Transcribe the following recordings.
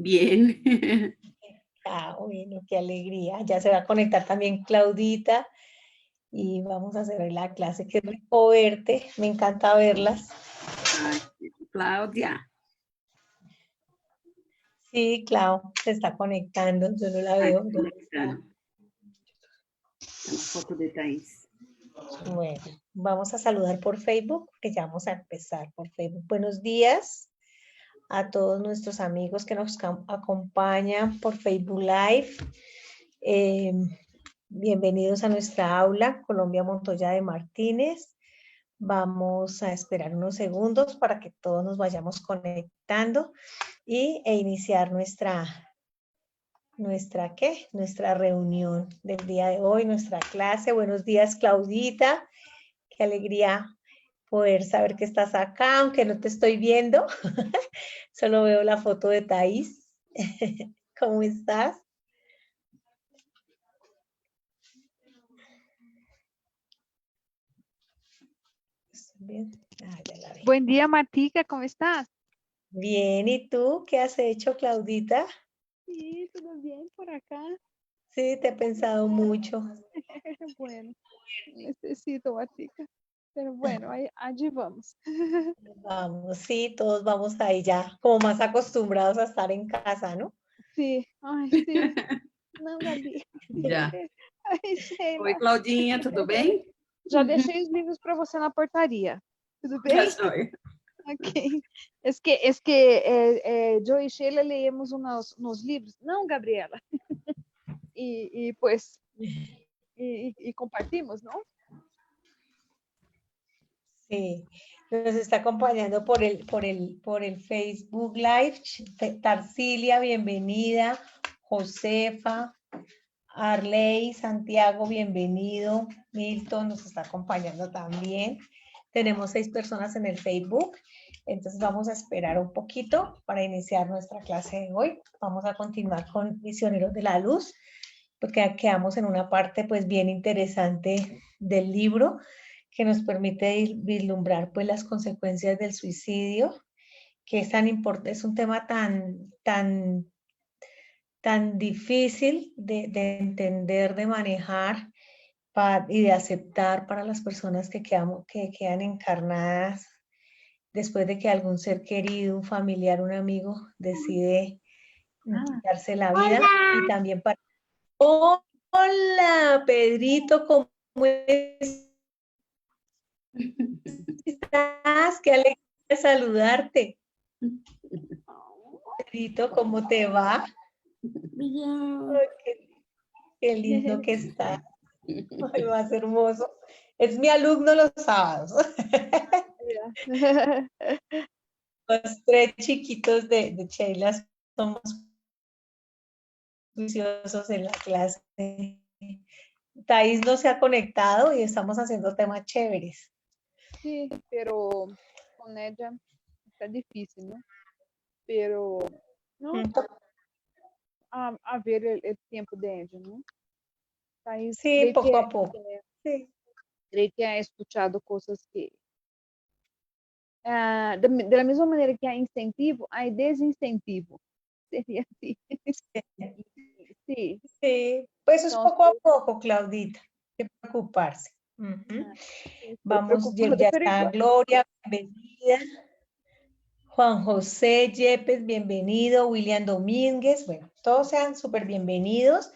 Bien. Ah, bueno, qué alegría. Ya se va a conectar también Claudita y vamos a hacer la clase. Qué rico verte, me encanta verlas. Ay, Cláudia. Sí, Clau, se está conectando, yo no la Ai, veo. conectando. Tá na foto de Thaís. Bueno, vamos a saludar por Facebook, que ya vamos a empezar por Facebook. Buenos días a todos nuestros amigos que nos acompañan por Facebook Live. Eh, bienvenidos a nuestra aula, Colombia Montoya de Martínez. Vamos a esperar unos segundos para que todos nos vayamos conectando e iniciar nuestra reunión del día de hoy, nuestra clase. Buenos días, Claudita. Qué alegría poder saber que estás acá, aunque no te estoy viendo. Solo veo la foto de Thaís. ¿Cómo estás? Bien. Ah, ya la vi. Buen día, Martica, ¿cómo estás? Bien, ¿y tú? ¿Qué has hecho, Claudita? Sí, todo bien por acá. Sí, te he pensado mucho. Bueno, necesito, Martica. Pero bueno, allí vamos. Vamos, sí, todos vamos ahí ya, como más acostumbrados a estar en casa, ¿no? Sí, ai, sim. Não, Gabi. Já. Ai, Sheila. Oi, Claudinha, tudo bem? Já deixei os livros para você na portaria. Tudo bem? Tá joia. Ok. Es que yo y Sheila leemos unos libros. Não, Gabriela. Y pues, y compartimos, ¿no? Sí, nos está acompañando por el Facebook Live. Tarcilia, bienvenida. Josefa, Arley, Santiago, bienvenido. Milton nos está acompañando también. Tenemos 6 personas en el Facebook, entonces vamos a esperar un poquito para iniciar nuestra clase de hoy. Vamos a continuar con Misioneros de la Luz, porque quedamos en una parte pues bien interesante del libro que nos permite vislumbrar pues las consecuencias del suicidio, que es tan importante, es un tema tan difícil de entender, de manejar y de aceptar para las personas que quedan encarnadas después de que algún ser querido, un familiar, un amigo decide quitarse la vida. Hola. Y también para... Hola, Pedrito, ¿cómo estás? Qué alegría saludarte. Pedrito, ¿cómo te va? Bien. Qué lindo que estás. Ay, más hermoso. Es mi alumno los sábados. Los 3 chiquitos de Sheila somos juiciosos en la clase. Thais no se ha conectado y estamos haciendo temas chéveres. Sí, pero con ella está difícil, ¿no? Pero, ¿no? A ver el tiempo de ella, ¿no? Ahí Sí, poco a poco. Sí. Creio que ha escuchado cosas que... de la misma manera que hay incentivo, hay desincentivo. Sería así. Sí. Sí, pues es Entonces, poco a poco, Claudita, hay que preocuparse. estoy Vamos, ya preocupada, pero está igual. Gloria, bienvenida. Juan José Yepes, bienvenido. William Domínguez, bueno, todos sean súper bienvenidos.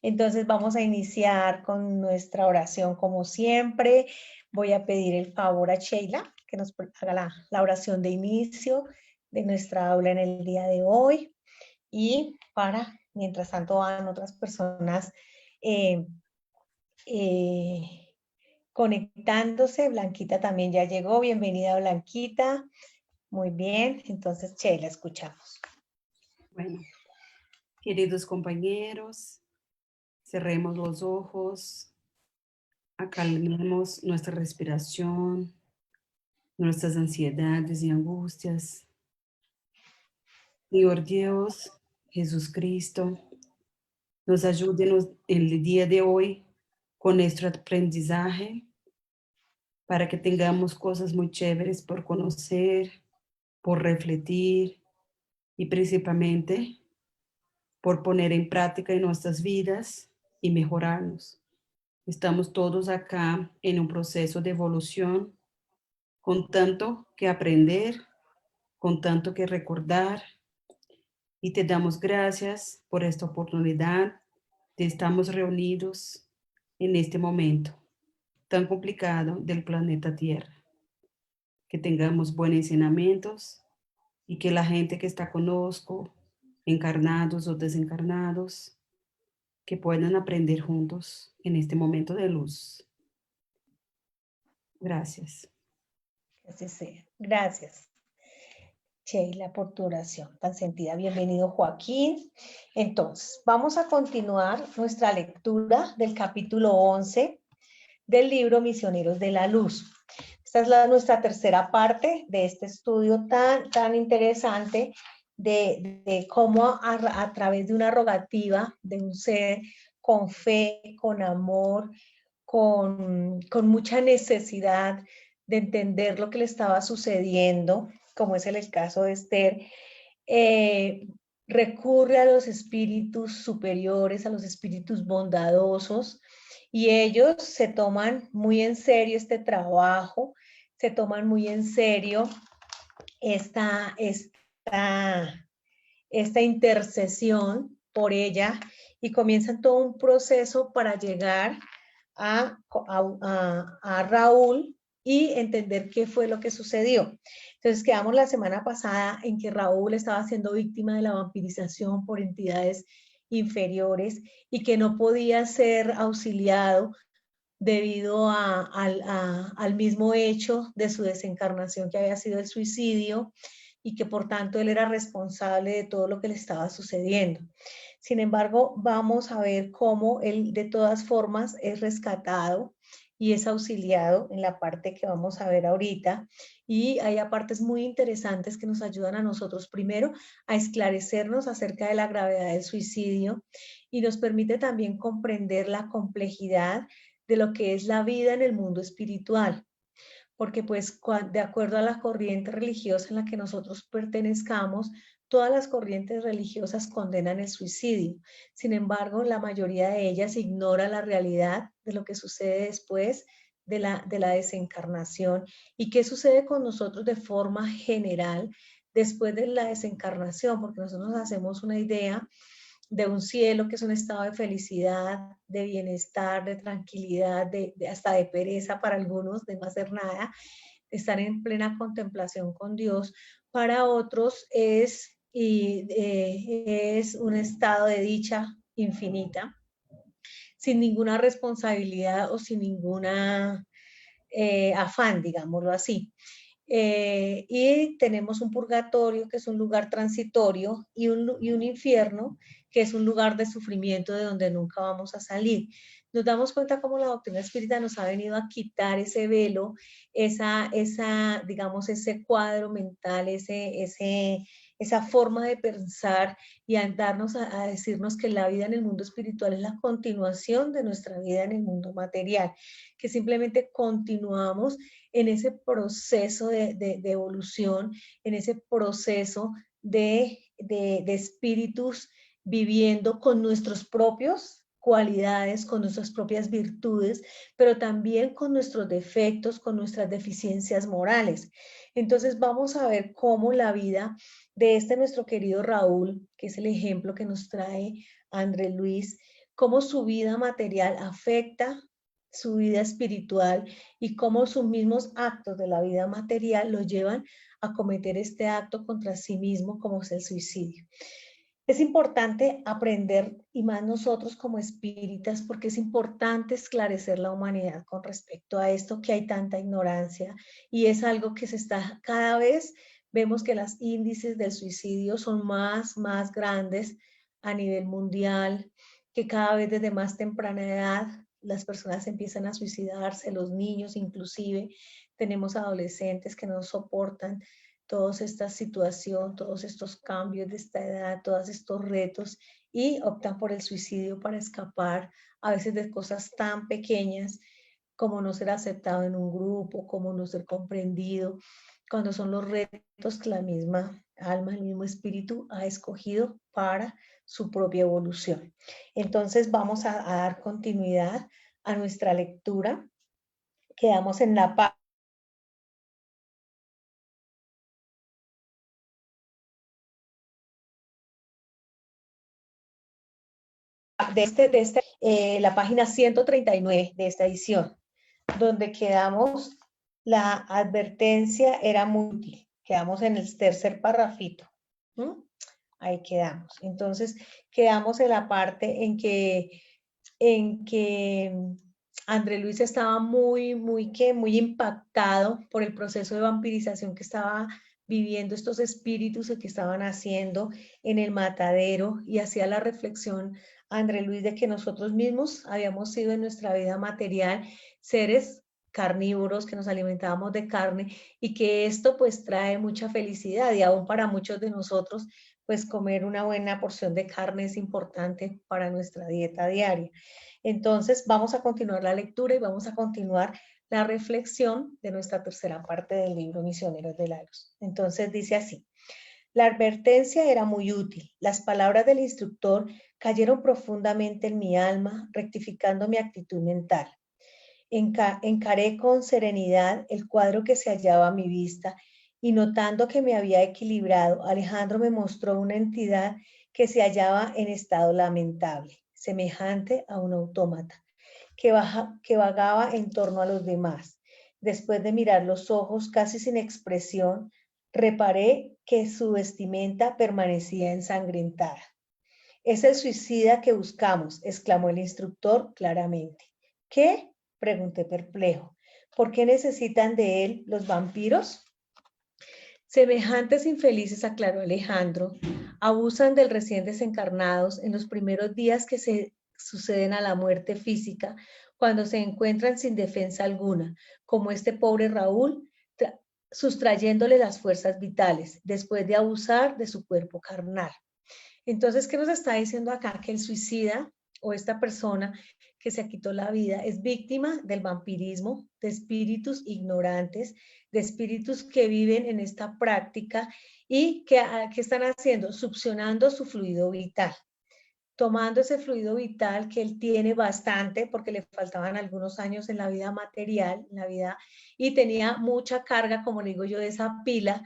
Entonces vamos a iniciar con nuestra oración como siempre. Voy a pedir el favor a Sheila que nos haga la oración de inicio de nuestra aula en el día de hoy. Y mientras tanto van otras personas conectándose. Blanquita también ya llegó. Bienvenida, Blanquita. Muy bien. Entonces, Sheila, escuchamos. Bueno, queridos compañeros, cerremos los ojos, acalmemos nuestra respiración, nuestras ansiedades y angustias. Señor Dios, Jesucristo, nos ayúdenos en el día de hoy con nuestro aprendizaje para que tengamos cosas muy chéveres por conocer, por refletir y principalmente por poner en práctica en nuestras vidas y mejorarnos. Estamos todos acá en un proceso de evolución, con tanto que aprender, con tanto que recordar, y te damos gracias por esta oportunidad de estarmos reunidos en este momento tan complicado del planeta Tierra. Que tengamos buenos enseñamientos y que la gente que está conozco, encarnados o desencarnados, que puedan aprender juntos en este momento de luz. Gracias. Que así sea. Gracias, Sheila, por tu oración tan sentida. Bienvenido, Joaquín. Entonces, vamos a continuar nuestra lectura del capítulo 11 del libro Misioneros de la Luz. Esta es nuestra tercera parte de este estudio tan interesante de cómo a través de una rogativa de un ser con fe, con amor, con mucha necesidad de entender lo que le estaba sucediendo, como es el caso de Esther, recurre a los espíritus superiores, a los espíritus bondadosos, y ellos se toman muy en serio este trabajo, se toman muy en serio esta intercesión por ella, y comienzan todo un proceso para llegar a Raúl y entender qué fue lo que sucedió. Entonces quedamos la semana pasada en que Raúl estaba siendo víctima de la vampirización por entidades inferiores y que no podía ser auxiliado debido al mismo hecho de su desencarnación, que había sido el suicidio, y que por tanto él era responsable de todo lo que le estaba sucediendo. Sin embargo, vamos a ver cómo él de todas formas es rescatado y es auxiliado en la parte que vamos a ver ahorita, y hay partes muy interesantes que nos ayudan a nosotros primero a esclarecernos acerca de la gravedad del suicidio, y nos permite también comprender la complejidad de lo que es la vida en el mundo espiritual, porque pues de acuerdo a la corriente religiosa en la que nosotros pertenezcamos, todas las corrientes religiosas condenan el suicidio. Sin embargo, la mayoría de ellas ignora la realidad de lo que sucede después de la desencarnación y qué sucede con nosotros de forma general después de la desencarnación, porque nosotros nos hacemos una idea de un cielo que es un estado de felicidad, de bienestar, de tranquilidad, hasta de pereza para algunos, de no hacer nada, de estar en plena contemplación con Dios. Para otros es un estado de dicha infinita, sin ninguna responsabilidad o sin ninguna afán, digámoslo así. Y tenemos un purgatorio, que es un lugar transitorio, y un infierno, que es un lugar de sufrimiento de donde nunca vamos a salir. Nos damos cuenta cómo la doctrina espírita nos ha venido a quitar ese velo, digamos, ese cuadro mental, esa forma de pensar, y a darnos a decirnos que la vida en el mundo espiritual es la continuación de nuestra vida en el mundo material, que simplemente continuamos en ese proceso de evolución, en ese proceso de espíritus viviendo con nuestros propios cualidades, con nuestras propias virtudes, pero también con nuestros defectos, con nuestras deficiencias morales. Entonces vamos a ver cómo la vida de nuestro querido Raúl, que es el ejemplo que nos trae André Luis, cómo su vida material afecta su vida espiritual y cómo sus mismos actos de la vida material lo llevan a cometer este acto contra sí mismo, como es el suicidio. Es importante aprender, y más nosotros como espíritas, porque es importante esclarecer la humanidad con respecto a esto, que hay tanta ignorancia, y es algo que cada vez vemos que los índices del suicidio son más grandes a nivel mundial, que cada vez desde más temprana edad las personas empiezan a suicidarse, los niños inclusive. Tenemos adolescentes que no soportan toda esta situación, todos estos cambios de esta edad, todos estos retos, y optan por el suicidio para escapar a veces de cosas tan pequeñas como no ser aceptado en un grupo, como no ser comprendido, cuando son los retos que la misma alma, el mismo espíritu ha escogido para su propia evolución. Entonces vamos a dar continuidad a nuestra lectura. Quedamos en la parte de la página 139 de esta edición, donde quedamos, la advertencia era muy útil. Quedamos en el tercer parrafito. Ahí quedamos. Entonces, quedamos en la parte en que André Luis estaba muy impactado por el proceso de vampirización que estaba viviendo estos espíritus que estaban haciendo en el matadero, y hacía la reflexión André Luis de que nosotros mismos habíamos sido en nuestra vida material seres carnívoros, que nos alimentábamos de carne, y que esto pues trae mucha felicidad, y aún para muchos de nosotros pues comer una buena porción de carne es importante para nuestra dieta diaria. Entonces vamos a continuar la lectura y vamos a continuar la reflexión de nuestra tercera parte del libro Misioneros de la Luz. Entonces dice así: la advertencia era muy útil. Las palabras del instructor cayeron profundamente en mi alma, rectificando mi actitud mental. Encaré con serenidad el cuadro que se hallaba a mi vista, y notando que me había equilibrado, Alejandro me mostró una entidad que se hallaba en estado lamentable, semejante a un autómata, que vagaba en torno a los demás. Después de mirar los ojos casi sin expresión, reparé que su vestimenta permanecía ensangrentada. «Es el suicida que buscamos», exclamó el instructor claramente. «¿Qué?», pregunté perplejo. «¿Por qué necesitan de él los vampiros?». «Semejantes infelices», aclaró Alejandro, «abusan del recién desencarnados en los primeros días que se suceden a la muerte física, cuando se encuentran sin defensa alguna, como este pobre Raúl, sustrayéndole las fuerzas vitales, después de abusar de su cuerpo carnal». Entonces, ¿qué nos está diciendo acá? Que el suicida, o esta persona que se quitó la vida, es víctima del vampirismo, de espíritus ignorantes, de espíritus que viven en esta práctica y que están haciendo, succionando su fluido vital, tomando ese fluido vital que él tiene bastante, porque le faltaban algunos años en la vida material, en la vida, y tenía mucha carga, como le digo yo, de esa pila,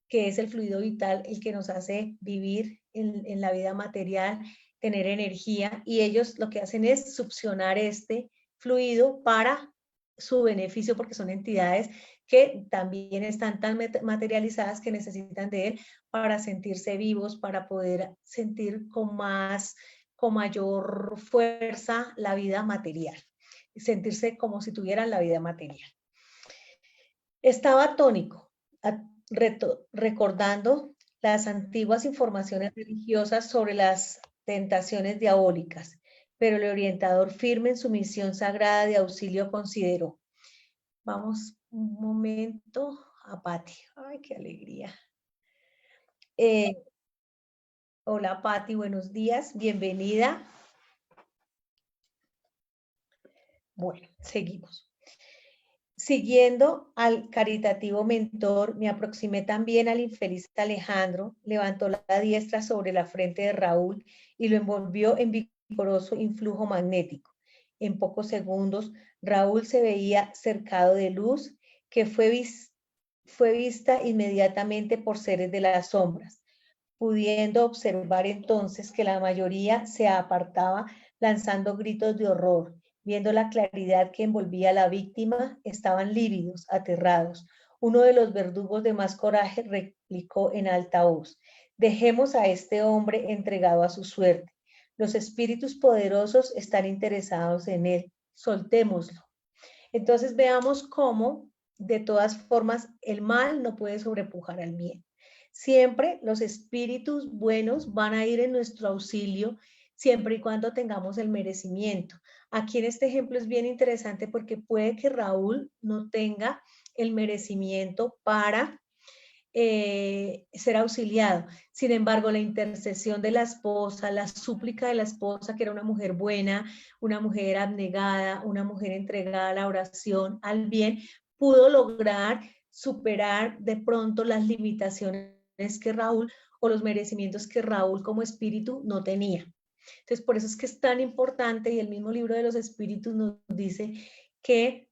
que es el fluido vital, el que nos hace vivir en la vida material, tener energía, y ellos lo que hacen es succionar este fluido para su beneficio, porque son entidades que también están tan materializadas que necesitan de él para sentirse vivos, para poder sentir con mayor fuerza la vida material, sentirse como si tuvieran la vida material. Estaba atónico, recordando las antiguas informaciones religiosas sobre las tentaciones diabólicas, pero el orientador, firme en su misión sagrada de auxilio, consideró. Vamos un momento a Patti. Ay, qué alegría. Hola Patti, buenos días, bienvenida. Bueno, seguimos. Siguiendo al caritativo mentor, me aproximé también al infeliz Alejandro, levantó la diestra sobre la frente de Raúl y lo envolvió en vigoroso influjo magnético. En pocos segundos, Raúl se veía cercado de luz que fue vista inmediatamente por seres de las sombras, pudiendo observar entonces que la mayoría se apartaba lanzando gritos de horror. Viendo la claridad que envolvía a la víctima, estaban lívidos, aterrados. Uno de los verdugos de más coraje replicó en alta voz: «Dejemos a este hombre entregado a su suerte. Los espíritus poderosos están interesados en él. Soltémoslo». Entonces veamos cómo, de todas formas, el mal no puede sobrepujar al bien. Siempre los espíritus buenos van a ir en nuestro auxilio, siempre y cuando tengamos el merecimiento. Aquí en este ejemplo es bien interesante porque puede que Raúl no tenga el merecimiento para ser auxiliado. Sin embargo, la intercesión de la esposa, la súplica de la esposa, que era una mujer buena, una mujer abnegada, una mujer entregada a la oración, al bien, pudo lograr superar de pronto las limitaciones que Raúl o los merecimientos que Raúl como espíritu no tenía. Entonces, por eso es que es tan importante, y el mismo libro de los espíritus nos dice que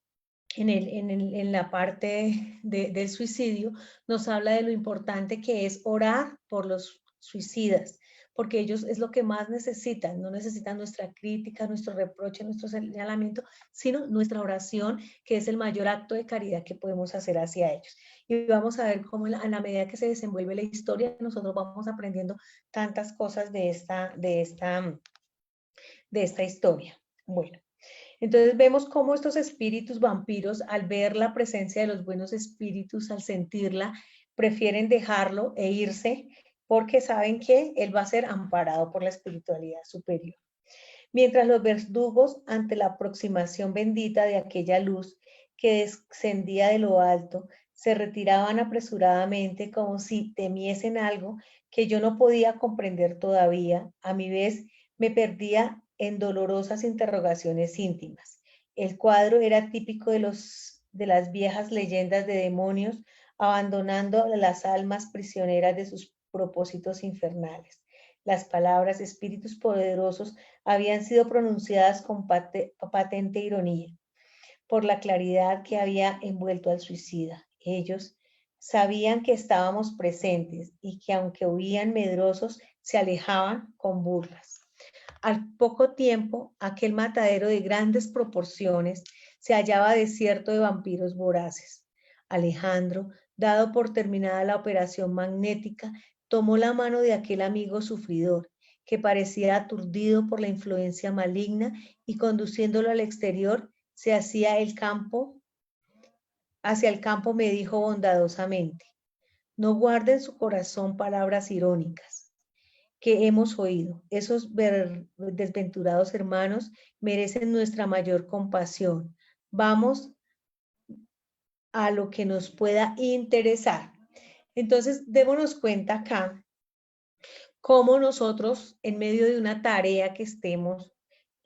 en la parte del suicidio nos habla de lo importante que es orar por los suicidas, porque ellos es lo que más necesitan, no necesitan nuestra crítica, nuestro reproche, nuestro señalamiento, sino nuestra oración, que es el mayor acto de caridad que podemos hacer hacia ellos. Y vamos a ver cómo en la medida que se desenvuelve la historia, nosotros vamos aprendiendo tantas cosas de esta historia. Bueno. Entonces vemos cómo estos espíritus vampiros, al ver la presencia de los buenos espíritus, al sentirla, prefieren dejarlo e irse porque saben que él va a ser amparado por la espiritualidad superior. Mientras los verdugos, ante la aproximación bendita de aquella luz que descendía de lo alto, se retiraban apresuradamente como si temiesen algo que yo no podía comprender todavía, a mi vez me perdía en dolorosas interrogaciones íntimas. El cuadro era típico de las viejas leyendas de demonios abandonando a las almas prisioneras de sus propósitos infernales. Las palabras espíritus poderosos habían sido pronunciadas con patente ironía por la claridad que había envuelto al suicida. Ellos sabían que estábamos presentes y que aunque huían medrosos, se alejaban con burlas. Al poco tiempo, aquel matadero de grandes proporciones se hallaba desierto de vampiros voraces. Alejandro, dado por terminada la operación magnética, tomó la mano de aquel amigo sufridor, que parecía aturdido por la influencia maligna, y conduciéndolo al exterior, hacia el campo me dijo bondadosamente: no guarde en su corazón palabras irónicas que hemos oído. Esos desventurados hermanos merecen nuestra mayor compasión. Vamos a lo que nos pueda interesar. Entonces, démonos cuenta acá cómo nosotros, en medio de una tarea que estemos,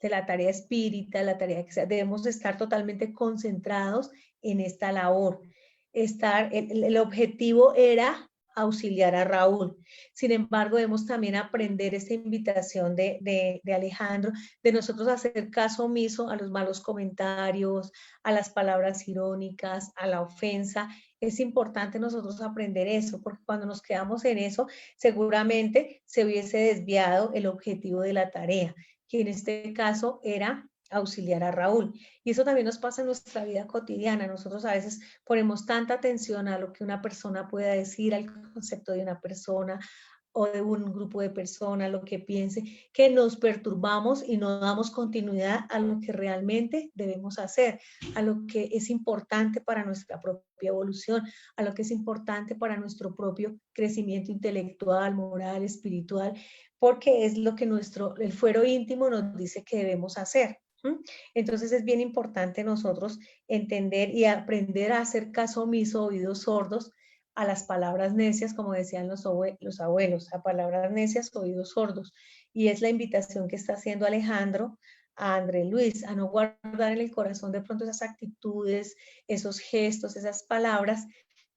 de la tarea espírita, la tarea que sea, debemos estar totalmente concentrados en esta labor. El objetivo era auxiliar a Raúl. Sin embargo, debemos también aprender esta invitación de Alejandro, de nosotros hacer caso omiso a los malos comentarios, a las palabras irónicas, a la ofensa. Es importante nosotros aprender eso, porque cuando nos quedamos en eso, seguramente se hubiese desviado el objetivo de la tarea, que en este caso era auxiliar a Raúl. Y eso también nos pasa en nuestra vida cotidiana. Nosotros a veces ponemos tanta atención a lo que una persona pueda decir, al concepto de una persona o de un grupo de personas, lo que piense, que nos perturbamos y no damos continuidad a lo que realmente debemos hacer, a lo que es importante para nuestra propia evolución, a lo que es importante para nuestro propio crecimiento intelectual, moral, espiritual, porque es lo que el fuero íntimo nos dice que debemos hacer. Entonces es bien importante nosotros entender y aprender a hacer caso omiso, oídos sordos a las palabras necias, como decían los abuelos, a palabras necias, oídos sordos. Y es la invitación que está haciendo Alejandro a André Luis, a no guardar en el corazón de pronto esas actitudes, esos gestos, esas palabras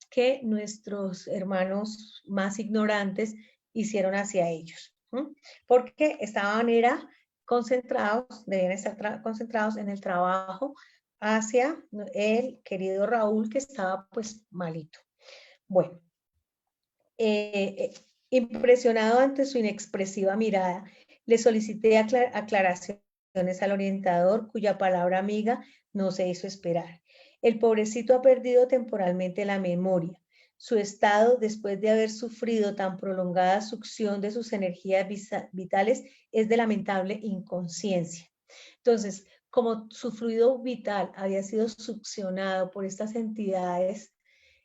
que nuestros hermanos más ignorantes hicieron hacia ellos, porque estaban debían estar concentrados en el trabajo hacia el querido Raúl, que estaba pues malito. Bueno, impresionado ante su inexpresiva mirada, le solicité aclaraciones al orientador, cuya palabra amiga no se hizo esperar. El pobrecito ha perdido temporalmente la memoria. Su estado, después de haber sufrido tan prolongada succión de sus energías vitales, es de lamentable inconsciencia. Entonces, como su fluido vital había sido succionado por estas entidades,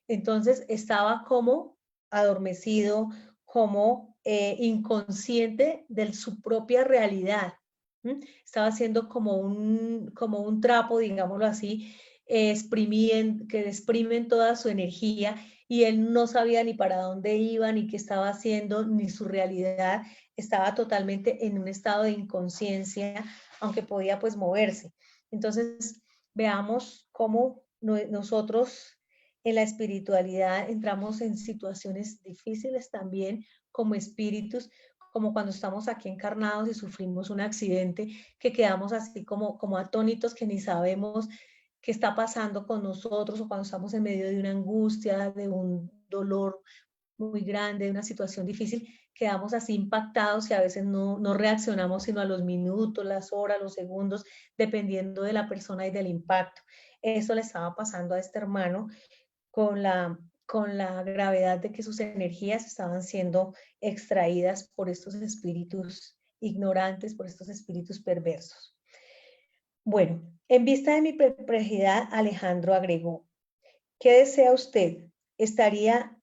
entonces estaba como adormecido, como inconsciente de su propia realidad. Estaba siendo como un trapo, digámoslo así, que exprimen toda su energía, y él no sabía ni para dónde iba, ni qué estaba haciendo, ni su realidad. Estaba totalmente en un estado de inconsciencia, aunque podía pues moverse. Entonces, veamos cómo nosotros en la espiritualidad entramos en situaciones difíciles también como espíritus, como cuando estamos aquí encarnados y sufrimos un accidente, que quedamos así como atónitos, que ni sabemos qué está pasando con nosotros, o cuando estamos en medio de una angustia, de un dolor muy grande, de una situación difícil, quedamos así impactados y a veces no reaccionamos sino a los minutos, las horas, los segundos, dependiendo de la persona y del impacto. Eso le estaba pasando a este hermano con la gravedad de que sus energías estaban siendo extraídas por estos espíritus ignorantes, por estos espíritus perversos. Bueno, en vista de mi perplejidad, Alejandro agregó, ¿qué desea usted? Esperaría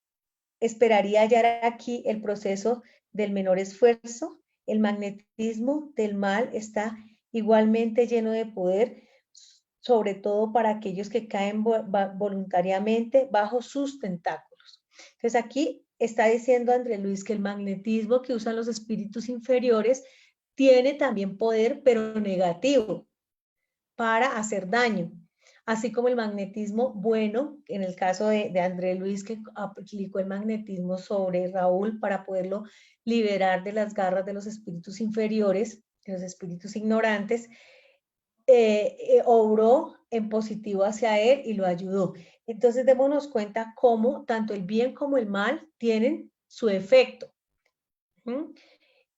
hallar aquí el proceso del menor esfuerzo. El magnetismo del mal está igualmente lleno de poder, sobre todo para aquellos que caen voluntariamente bajo sus tentáculos. Entonces aquí está diciendo André Luis que el magnetismo que usan los espíritus inferiores tiene también poder, pero negativo, para hacer daño. Así como el magnetismo bueno, en el caso de André Luis, que aplicó el magnetismo sobre Raúl para poderlo liberar de las garras de los espíritus inferiores, de los espíritus ignorantes, obró en positivo hacia él y lo ayudó. Entonces démonos cuenta cómo tanto el bien como el mal tienen su efecto. ¿Mm?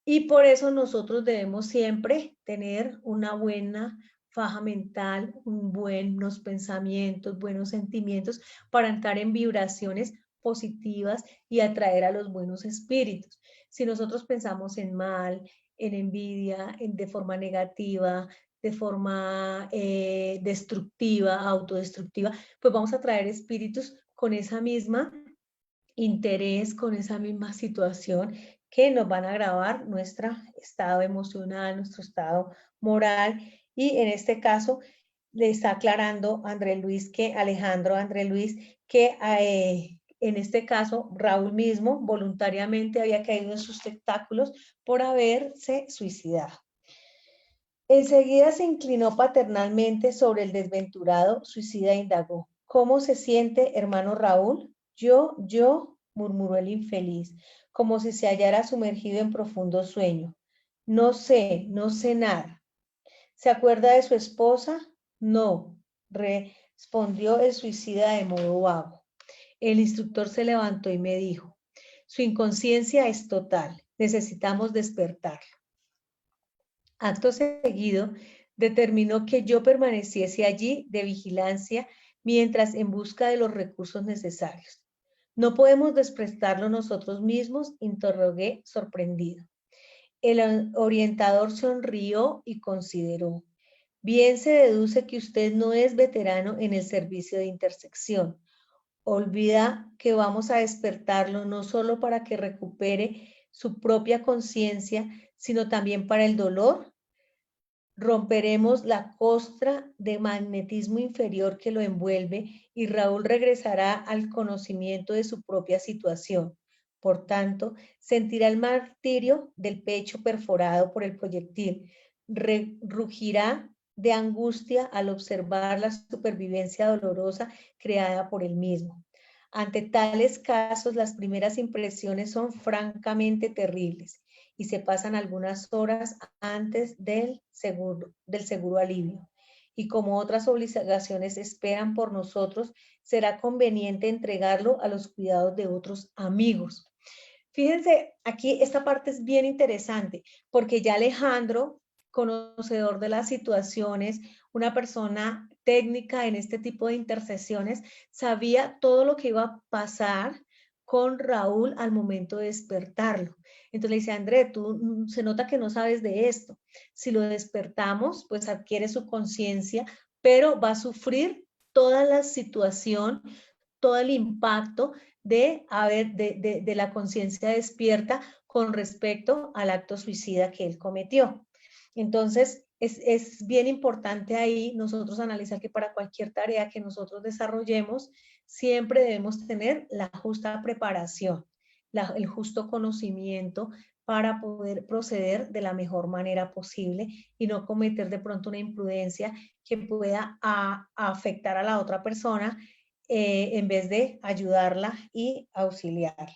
Y por eso nosotros debemos siempre tener una buena faja mental, buenos pensamientos, buenos sentimientos para entrar en vibraciones positivas y atraer a los buenos espíritus. Si nosotros pensamos en mal, en envidia, de forma negativa, de forma destructiva, autodestructiva, pues vamos a traer espíritus con esa misma interés, con esa misma situación que nos van a agravar nuestro estado emocional, nuestro estado moral. Y en este caso le está aclarando Alejandro André Luis, que en este caso Raúl mismo voluntariamente había caído en sus tentáculos por haberse suicidado. Enseguida se inclinó paternalmente sobre el desventurado suicida e indagó: ¿cómo se siente, hermano Raúl? Yo, murmuró el infeliz, como si se hallara sumergido en profundo sueño. No sé nada. ¿Se acuerda de su esposa? No, respondió el suicida de modo vago. El instructor se levantó y me dijo: su inconsciencia es total, necesitamos despertarla. Acto seguido, determinó que yo permaneciese allí de vigilancia mientras en busca de los recursos necesarios. ¿No podemos desprestarlo nosotros mismos?, interrogué sorprendido. El orientador sonrió y consideró. Bien se deduce que usted no es veterano en el servicio de intersección. Olvida que vamos a despertarlo no solo para que recupere su propia conciencia, sino también para el dolor. Romperemos la costra de magnetismo inferior que lo envuelve y Raúl regresará al conocimiento de su propia situación. Por tanto, sentirá el martirio del pecho perforado por el proyectil, rugirá de angustia al observar la supervivencia dolorosa creada por él mismo. Ante tales casos, las primeras impresiones son francamente terribles y se pasan algunas horas antes del seguro alivio. Y como otras obligaciones esperan por nosotros, será conveniente entregarlo a los cuidados de otros amigos. Fíjense, aquí esta parte es bien interesante, porque ya Alejandro, conocedor de las situaciones, una persona técnica en este tipo de intercesiones, sabía todo lo que iba a pasar con Raúl al momento de despertarlo. Entonces le dice: André, tú se nota que no sabes de esto. Si lo despertamos, pues adquiere su conciencia, pero va a sufrir toda la situación, todo el impacto de la conciencia despierta con respecto al acto suicida que él cometió. Entonces, es bien importante ahí nosotros analizar que para cualquier tarea que nosotros desarrollemos, siempre debemos tener la justa preparación, el justo conocimiento para poder proceder de la mejor manera posible y no cometer de pronto una imprudencia que pueda afectar a la otra persona en vez de ayudarla y auxiliarla.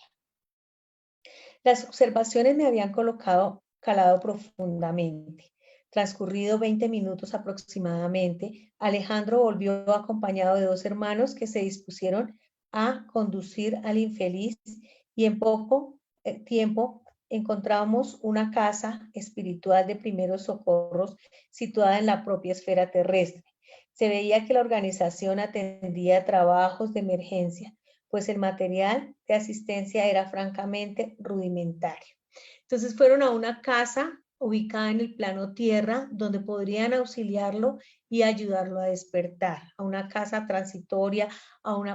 Las observaciones me habían calado profundamente. Transcurrido 20 minutos aproximadamente, Alejandro volvió acompañado de 2 hermanos que se dispusieron a conducir al infeliz y en poco tiempo encontramos una casa espiritual de primeros socorros situada en la propia esfera terrestre. Se veía que la organización atendía trabajos de emergencia, pues el material de asistencia era francamente rudimentario. Entonces fueron a una casa ubicada en el plano tierra donde podrían auxiliarlo y ayudarlo a despertar, a una casa transitoria,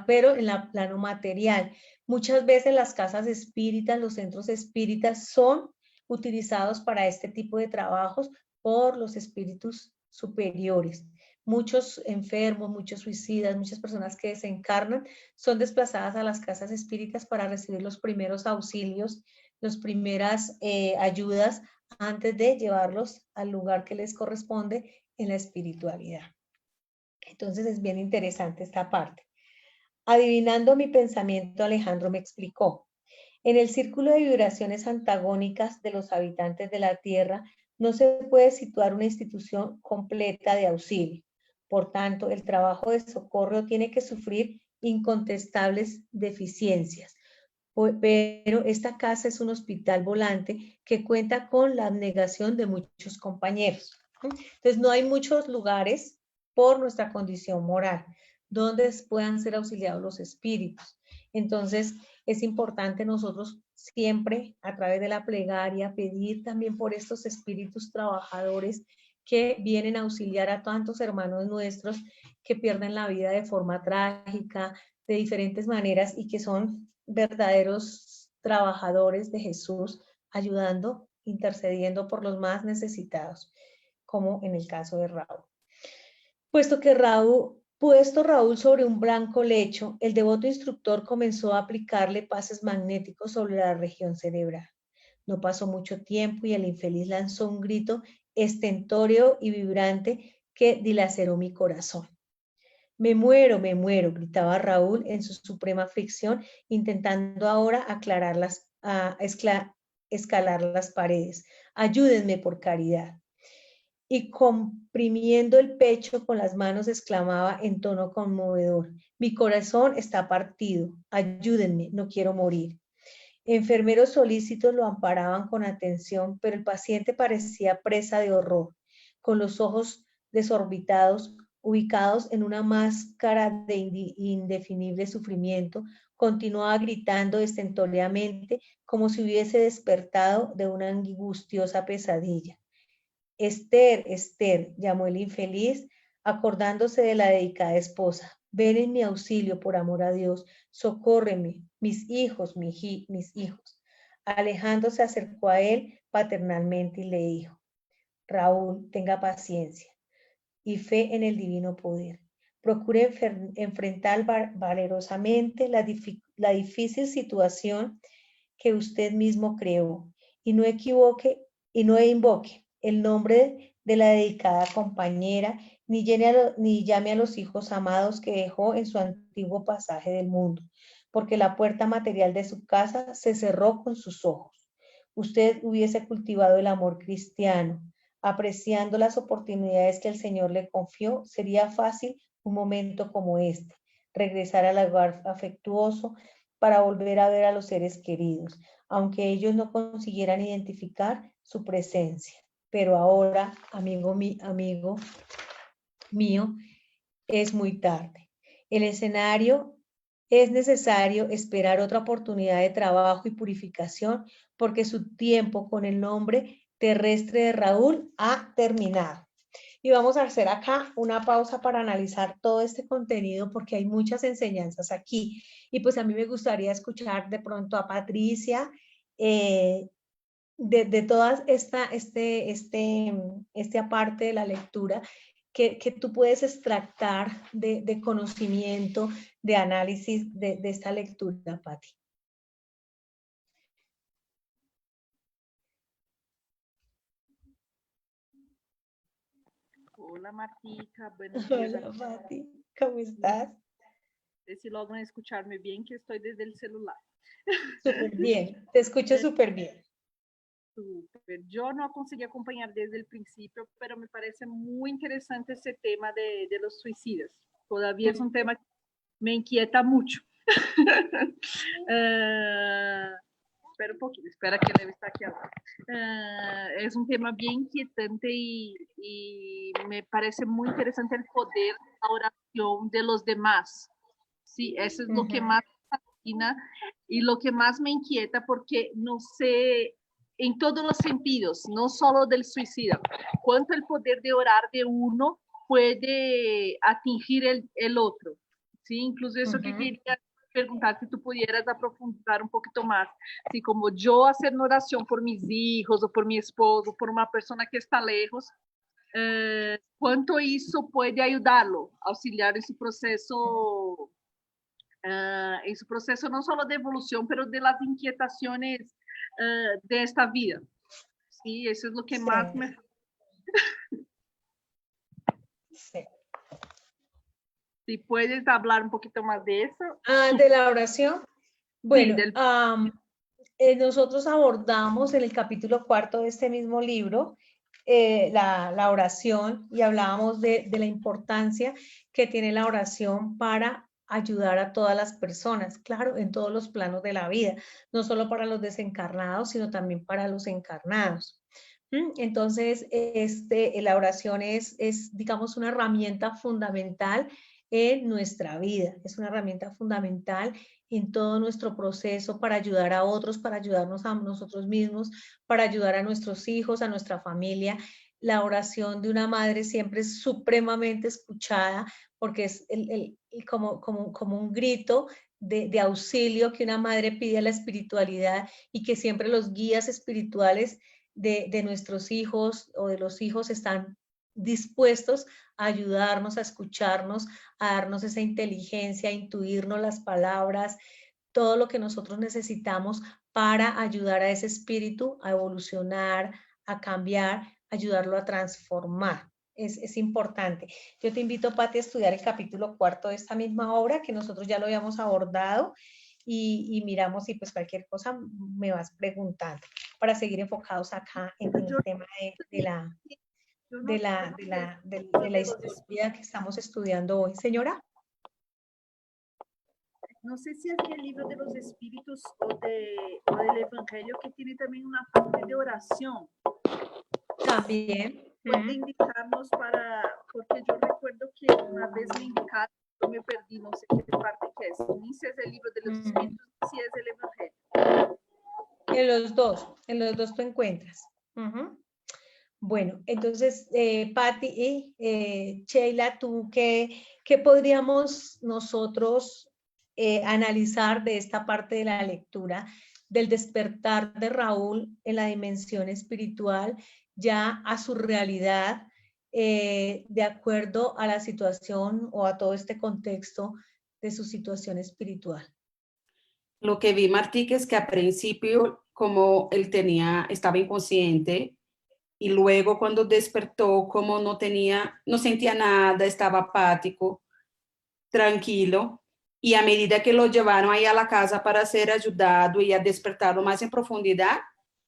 pero en el plano material. Muchas veces las casas espíritas, los centros espíritas son utilizados para este tipo de trabajos por los espíritus superiores. Muchos enfermos, muchos suicidas, muchas personas que desencarnan son desplazadas a las casas espíritas para recibir los primeros auxilios, las primeras ayudas antes de llevarlos al lugar que les corresponde en la espiritualidad. Entonces es bien interesante esta parte. Adivinando mi pensamiento, Alejandro me explicó. En el círculo de vibraciones antagónicas de los habitantes de la Tierra no se puede situar una institución completa de auxilio. Por tanto, el trabajo de socorro tiene que sufrir incontestables deficiencias. Pero esta casa es un hospital volante que cuenta con la abnegación de muchos compañeros. Entonces, no hay muchos lugares por nuestra condición moral donde puedan ser auxiliados los espíritus. Entonces, es importante nosotros siempre, a través de la plegaria, pedir también por estos espíritus trabajadores que vienen a auxiliar a tantos hermanos nuestros que pierden la vida de forma trágica, de diferentes maneras y que son verdaderos trabajadores de Jesús, ayudando, intercediendo por los más necesitados, como en el caso de Raúl. Puesto Raúl sobre un blanco lecho, el devoto instructor comenzó a aplicarle pases magnéticos sobre la región cerebral. No pasó mucho tiempo y el infeliz lanzó un grito estentórea y vibrante que dilaceró mi corazón. Me muero, gritaba Raúl en su suprema aflicción, intentando ahora escalar las paredes. Ayúdenme por caridad. Y comprimiendo el pecho con las manos exclamaba en tono conmovedor, mi corazón está partido, ayúdenme, no quiero morir. Enfermeros solícitos lo amparaban con atención, pero el paciente parecía presa de horror, con los ojos desorbitados, ubicados en una máscara de indefinible sufrimiento, continuaba gritando estentóreamente como si hubiese despertado de una angustiosa pesadilla. Esther, Esther, llamó el infeliz, acordándose de la dedicada esposa. Ven en mi auxilio, por amor a Dios, socórreme, mis hijos, mis hijos. Alejandro se acercó a él paternalmente y le dijo, Raúl, tenga paciencia y fe en el divino poder. Procure enfrentar valerosamente la difícil situación que usted mismo creó y no invoque el nombre de la dedicada compañera, ni llame a los hijos amados que dejó en su antiguo pasaje del mundo, porque la puerta material de su casa se cerró con sus ojos. Usted hubiese cultivado el amor cristiano, apreciando las oportunidades que el Señor le confió, sería fácil un momento como este, regresar al hogar afectuoso para volver a ver a los seres queridos, aunque ellos no consiguieran identificar su presencia. Pero ahora, amigo mío, es muy tarde. El escenario es necesario esperar otra oportunidad de trabajo y purificación porque su tiempo con el nombre terrestre de Raúl ha terminado. Y vamos a hacer acá una pausa para analizar todo este contenido porque hay muchas enseñanzas aquí. Y pues a mí me gustaría escuchar de pronto a Patricia, de toda esta parte de la lectura que tú puedes extractar de conocimiento, de análisis de esta lectura, Pati. Hola Martica, buenos días. Hola Pati, ¿cómo estás? sé si logran escucharme bien, que estoy desde el celular. Súper bien, te escucho súper bien. Súper. Yo no conseguí acompañar desde el principio, pero me parece muy interesante ese tema de los suicidas. Todavía es un tema que me inquieta mucho. Espera un poquito, espera que debe estar aquí abajo. Es un tema bien inquietante y me parece muy interesante el poder de la oración de los demás. Sí, eso es lo que más me fascina y lo que más me inquieta porque no sé, en todos los sentidos, no solo del suicida, cuánto el poder de orar de uno puede atingir el otro. Sí, incluso eso que quería preguntar si tú pudieras aprofundar un poquito más, si como yo hacer una oración por mis hijos o por mi esposo, por una persona que está lejos, cuánto eso puede ayudarlo, auxiliar en su proceso no solo de evolución, pero de las inquietaciones de esta vida. Sí, eso es lo que más me... Sí. Si puedes hablar un poquito más de eso. De la oración. Bueno, Sí, nosotros abordamos en el capítulo 4 de este mismo libro la oración y hablábamos de la importancia que tiene la oración para ayudar a todas las personas, claro, en todos los planos de la vida, no solo para los desencarnados, sino también para los encarnados. Entonces, la oración es, digamos, una herramienta fundamental en nuestra vida, es una herramienta fundamental en todo nuestro proceso para ayudar a otros, para ayudarnos a nosotros mismos, para ayudar a nuestros hijos, a nuestra familia. La oración de una madre siempre es supremamente escuchada porque es como un grito de auxilio que una madre pide a la espiritualidad y que siempre los guías espirituales de nuestros hijos o de los hijos están dispuestos a ayudarnos, a escucharnos, a darnos esa inteligencia, a intuirnos las palabras, todo lo que nosotros necesitamos para ayudar a ese espíritu a evolucionar, a cambiar, ayudarlo a transformar. Es importante. Yo te invito, Pati, a estudiar el capítulo 4 de esta misma obra que nosotros ya lo habíamos abordado y miramos y pues cualquier cosa me vas preguntando para seguir enfocados acá en el tema de la historia que estamos estudiando hoy. Señora. No sé si es el libro de los espíritus o del Evangelio que tiene también una parte de oración. También. Puede indicarnos porque yo recuerdo que una vez me indicaron, yo me perdí, no sé qué parte que es. Ni si es el libro de los espíritus, ni si es el Evangelio. En los dos tú encuentras. Bueno, entonces, Patti y Sheila, ¿tú qué podríamos nosotros analizar de esta parte de la lectura del despertar de Raúl en la dimensión espiritual ya a su realidad de acuerdo a la situación o a todo este contexto de su situación espiritual? Lo que vi, Martí, es que al principio, como él estaba inconsciente, y luego cuando despertó, como no sentía nada, estaba apático, tranquilo, y a medida que lo llevaron ahí a la casa para ser ayudado y a despertarlo más en profundidad,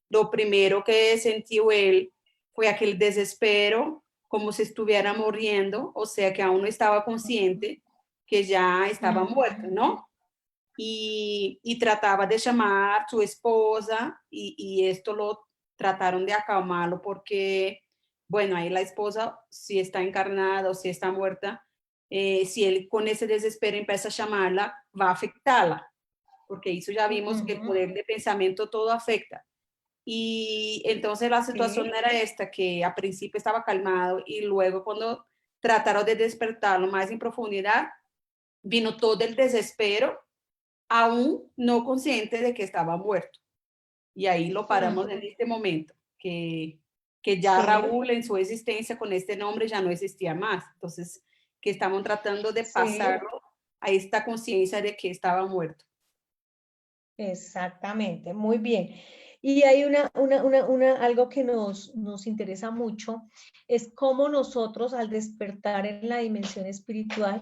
lo primero que sintió él fue aquel desespero, como si estuviera muriendo, o sea que aún no estaba consciente que ya estaba muerto, ¿no? Y trataba de llamar a su esposa y esto lo trataron de acalmarlo porque, bueno, ahí la esposa, si está encarnada o si está muerta, si él con ese desespero empieza a llamarla, va a afectarla, porque eso ya vimos que el poder de pensamiento todo afecta. Y entonces la situación era esta, que al principio estaba calmado y luego cuando trataron de despertarlo más en profundidad, vino todo el desespero, aún no consciente de que estaba muerto. Y ahí lo paramos en este momento, que ya Raúl en su existencia con este nombre ya no existía más. Entonces, que estaban tratando de pasarlo a esta conciencia de que estaba muerto. Exactamente, muy bien. Y hay algo que nos interesa mucho, es cómo nosotros al despertar en la dimensión espiritual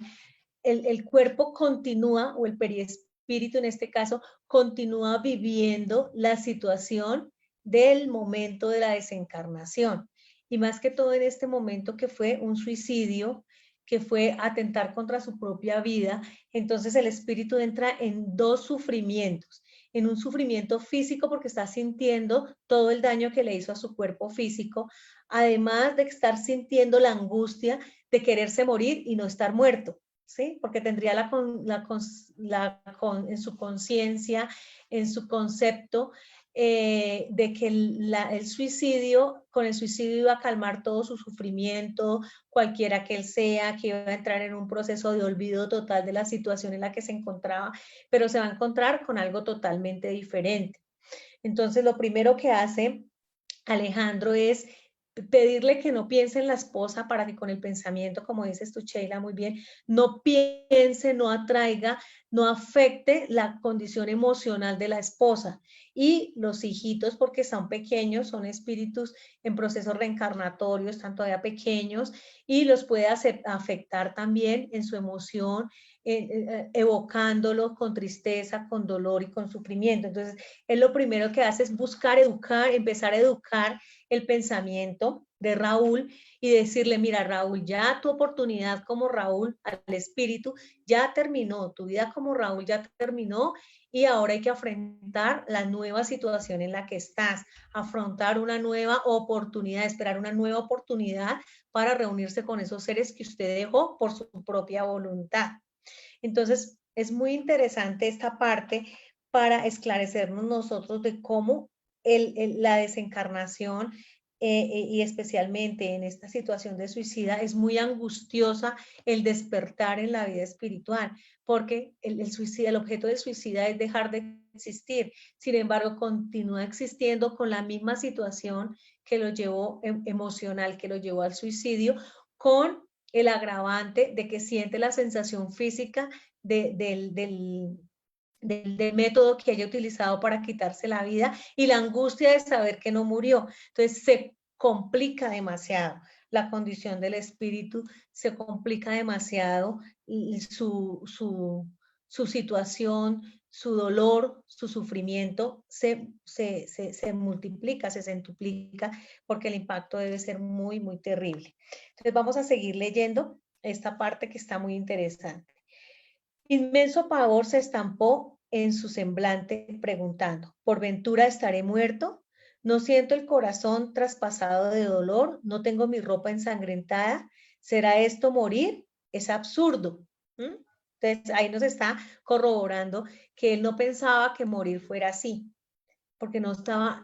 el cuerpo continúa, o el perispíritu en este caso, continúa viviendo la situación del momento de la desencarnación. Y más que todo en este momento que fue un suicidio, que fue atentar contra su propia vida, entonces el espíritu entra en dos sufrimientos. En un sufrimiento físico porque está sintiendo todo el daño que le hizo a su cuerpo físico, además de estar sintiendo la angustia de quererse morir y no estar muerto, ¿sí? Porque tendría en su conciencia, en su concepto, de que el suicidio, con el suicidio iba a calmar todo su sufrimiento, cualquiera que él sea, que iba a entrar en un proceso de olvido total de la situación en la que se encontraba, pero se va a encontrar con algo totalmente diferente. Entonces, lo primero que hace Alejandro es pedirle que no piense en la esposa para que con el pensamiento, como dices tú, Sheila, muy bien, no piense, no atraiga, no afecte la condición emocional de la esposa. Y los hijitos, porque son pequeños, son espíritus en procesos reencarnatorios, están todavía pequeños, y los puede afectar también en su emoción, evocándolos con tristeza, con dolor y con sufrimiento. Entonces, él lo primero que hace es buscar educar, empezar a educar el pensamiento de Raúl y decirle, mira Raúl, ya tu oportunidad como Raúl, al espíritu, ya terminó, tu vida como Raúl ya terminó y ahora hay que afrontar la nueva situación en la que estás, afrontar una nueva oportunidad, esperar una nueva oportunidad para reunirse con esos seres que usted dejó por su propia voluntad. Entonces, es muy interesante esta parte para esclarecernos nosotros de cómo la desencarnación y especialmente en esta situación de suicida es muy angustiosa el despertar en la vida espiritual, porque el objeto del suicida es dejar de existir. Sin embargo, continúa existiendo con la misma situación que lo llevó emocional, que lo llevó al suicidio, con el agravante de que siente la sensación física del método que haya utilizado para quitarse la vida y la angustia de saber que no murió. Entonces se complica demasiado la condición del espíritu, se complica demasiado su situación, su dolor, su sufrimiento se multiplica, se centuplica, porque el impacto debe ser muy, muy terrible. Entonces vamos a seguir leyendo esta parte que está muy interesante. Inmenso pavor se estampó en su semblante, preguntando, ¿por ventura estaré muerto? ¿No siento el corazón traspasado de dolor? ¿No tengo mi ropa ensangrentada? ¿Será esto morir? Es absurdo. Entonces ahí nos está corroborando que él no pensaba que morir fuera así, porque no estaba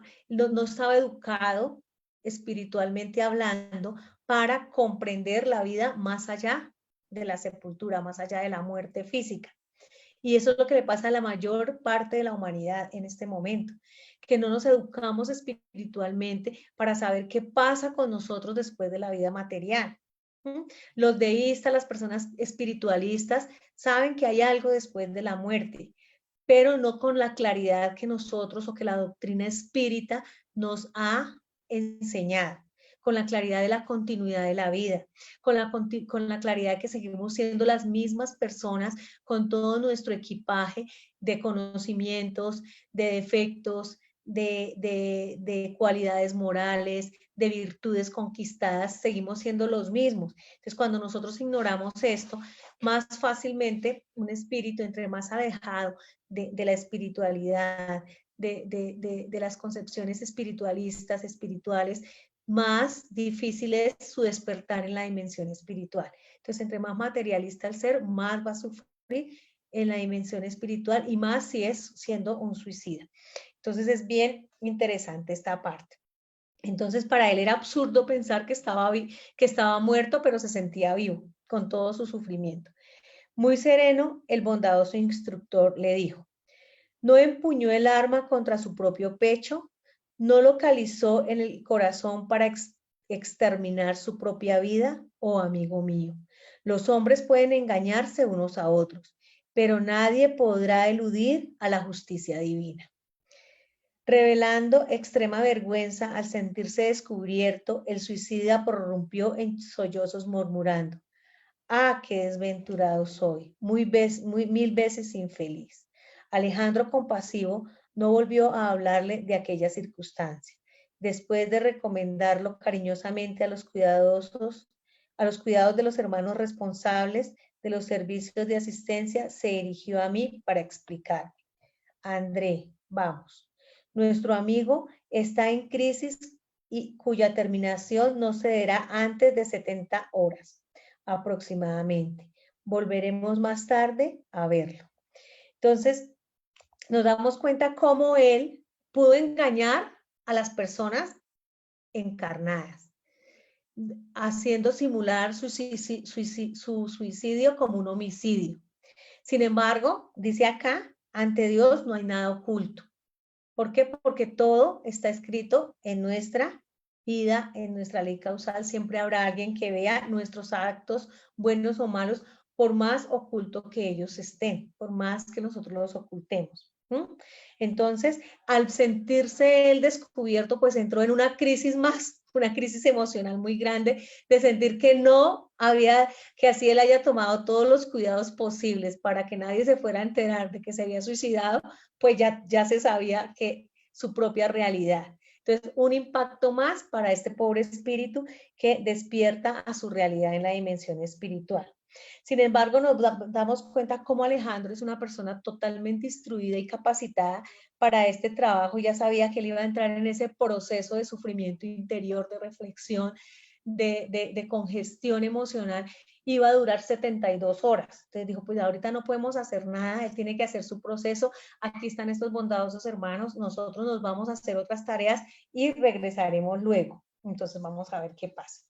educado espiritualmente hablando para comprender la vida más allá de la sepultura, más allá de la muerte física. Y eso es lo que le pasa a la mayor parte de la humanidad en este momento, que no nos educamos espiritualmente para saber qué pasa con nosotros después de la vida material. Los deístas, las personas espiritualistas, saben que hay algo después de la muerte, pero no con la claridad que nosotros o que la doctrina espírita nos ha enseñado, con la claridad de la continuidad de la vida, con la claridad de que seguimos siendo las mismas personas con todo nuestro equipaje de conocimientos, de defectos, de cualidades morales, de virtudes conquistadas, seguimos siendo los mismos. Entonces, cuando nosotros ignoramos esto, más fácilmente un espíritu, entre más alejado de la espiritualidad, de las concepciones espiritualistas, espirituales, más difícil es su despertar en la dimensión espiritual. Entonces, entre más materialista el ser, más va a sufrir en la dimensión espiritual y más si es siendo un suicida. Entonces, es bien interesante esta parte. Entonces, para él era absurdo pensar que estaba muerto, pero se sentía vivo con todo su sufrimiento. Muy sereno, el bondadoso instructor le dijo, ¿no empuñó el arma contra su propio pecho? ¿No localizó en el corazón para exterminar su propia vida? Oh, amigo mío, los hombres pueden engañarse unos a otros, pero nadie podrá eludir a la justicia divina. Revelando extrema vergüenza al sentirse descubierto, el suicida prorrumpió en sollozos murmurando, Ah, qué desventurado soy, mil veces infeliz. Alejandro, compasivo, no volvió a hablarle de aquella circunstancia. Después de recomendarlo cariñosamente a los cuidados de los hermanos responsables de los servicios de asistencia, se dirigió a mí para explicar. André, vamos. Nuestro amigo está en crisis y cuya terminación no se dará antes de 70 horas aproximadamente. Volveremos más tarde a verlo. Entonces, nos damos cuenta cómo él pudo engañar a las personas encarnadas, haciendo simular su suicidio como un homicidio. Sin embargo, dice acá, ante Dios no hay nada oculto. ¿Por qué? Porque todo está escrito en nuestra vida, en nuestra ley causal. Siempre habrá alguien que vea nuestros actos, buenos o malos, por más oculto que ellos estén, por más que nosotros los ocultemos. Entonces, al sentirse él descubierto, pues entró en una crisis más, una crisis emocional muy grande, de sentir que no había, que así él haya tomado todos los cuidados posibles para que nadie se fuera a enterar de que se había suicidado, pues ya se sabía que su propia realidad. Entonces, un impacto más para este pobre espíritu que despierta a su realidad en la dimensión espiritual. Sin embargo, nos damos cuenta cómo Alejandro es una persona totalmente instruida y capacitada para este trabajo. Ya sabía que él iba a entrar en ese proceso de sufrimiento interior, de reflexión, de congestión emocional. Iba a durar 72 horas. Entonces dijo, pues ahorita no podemos hacer nada, él tiene que hacer su proceso. Aquí están estos bondadosos hermanos, nosotros nos vamos a hacer otras tareas y regresaremos luego. Entonces vamos a ver qué pasa.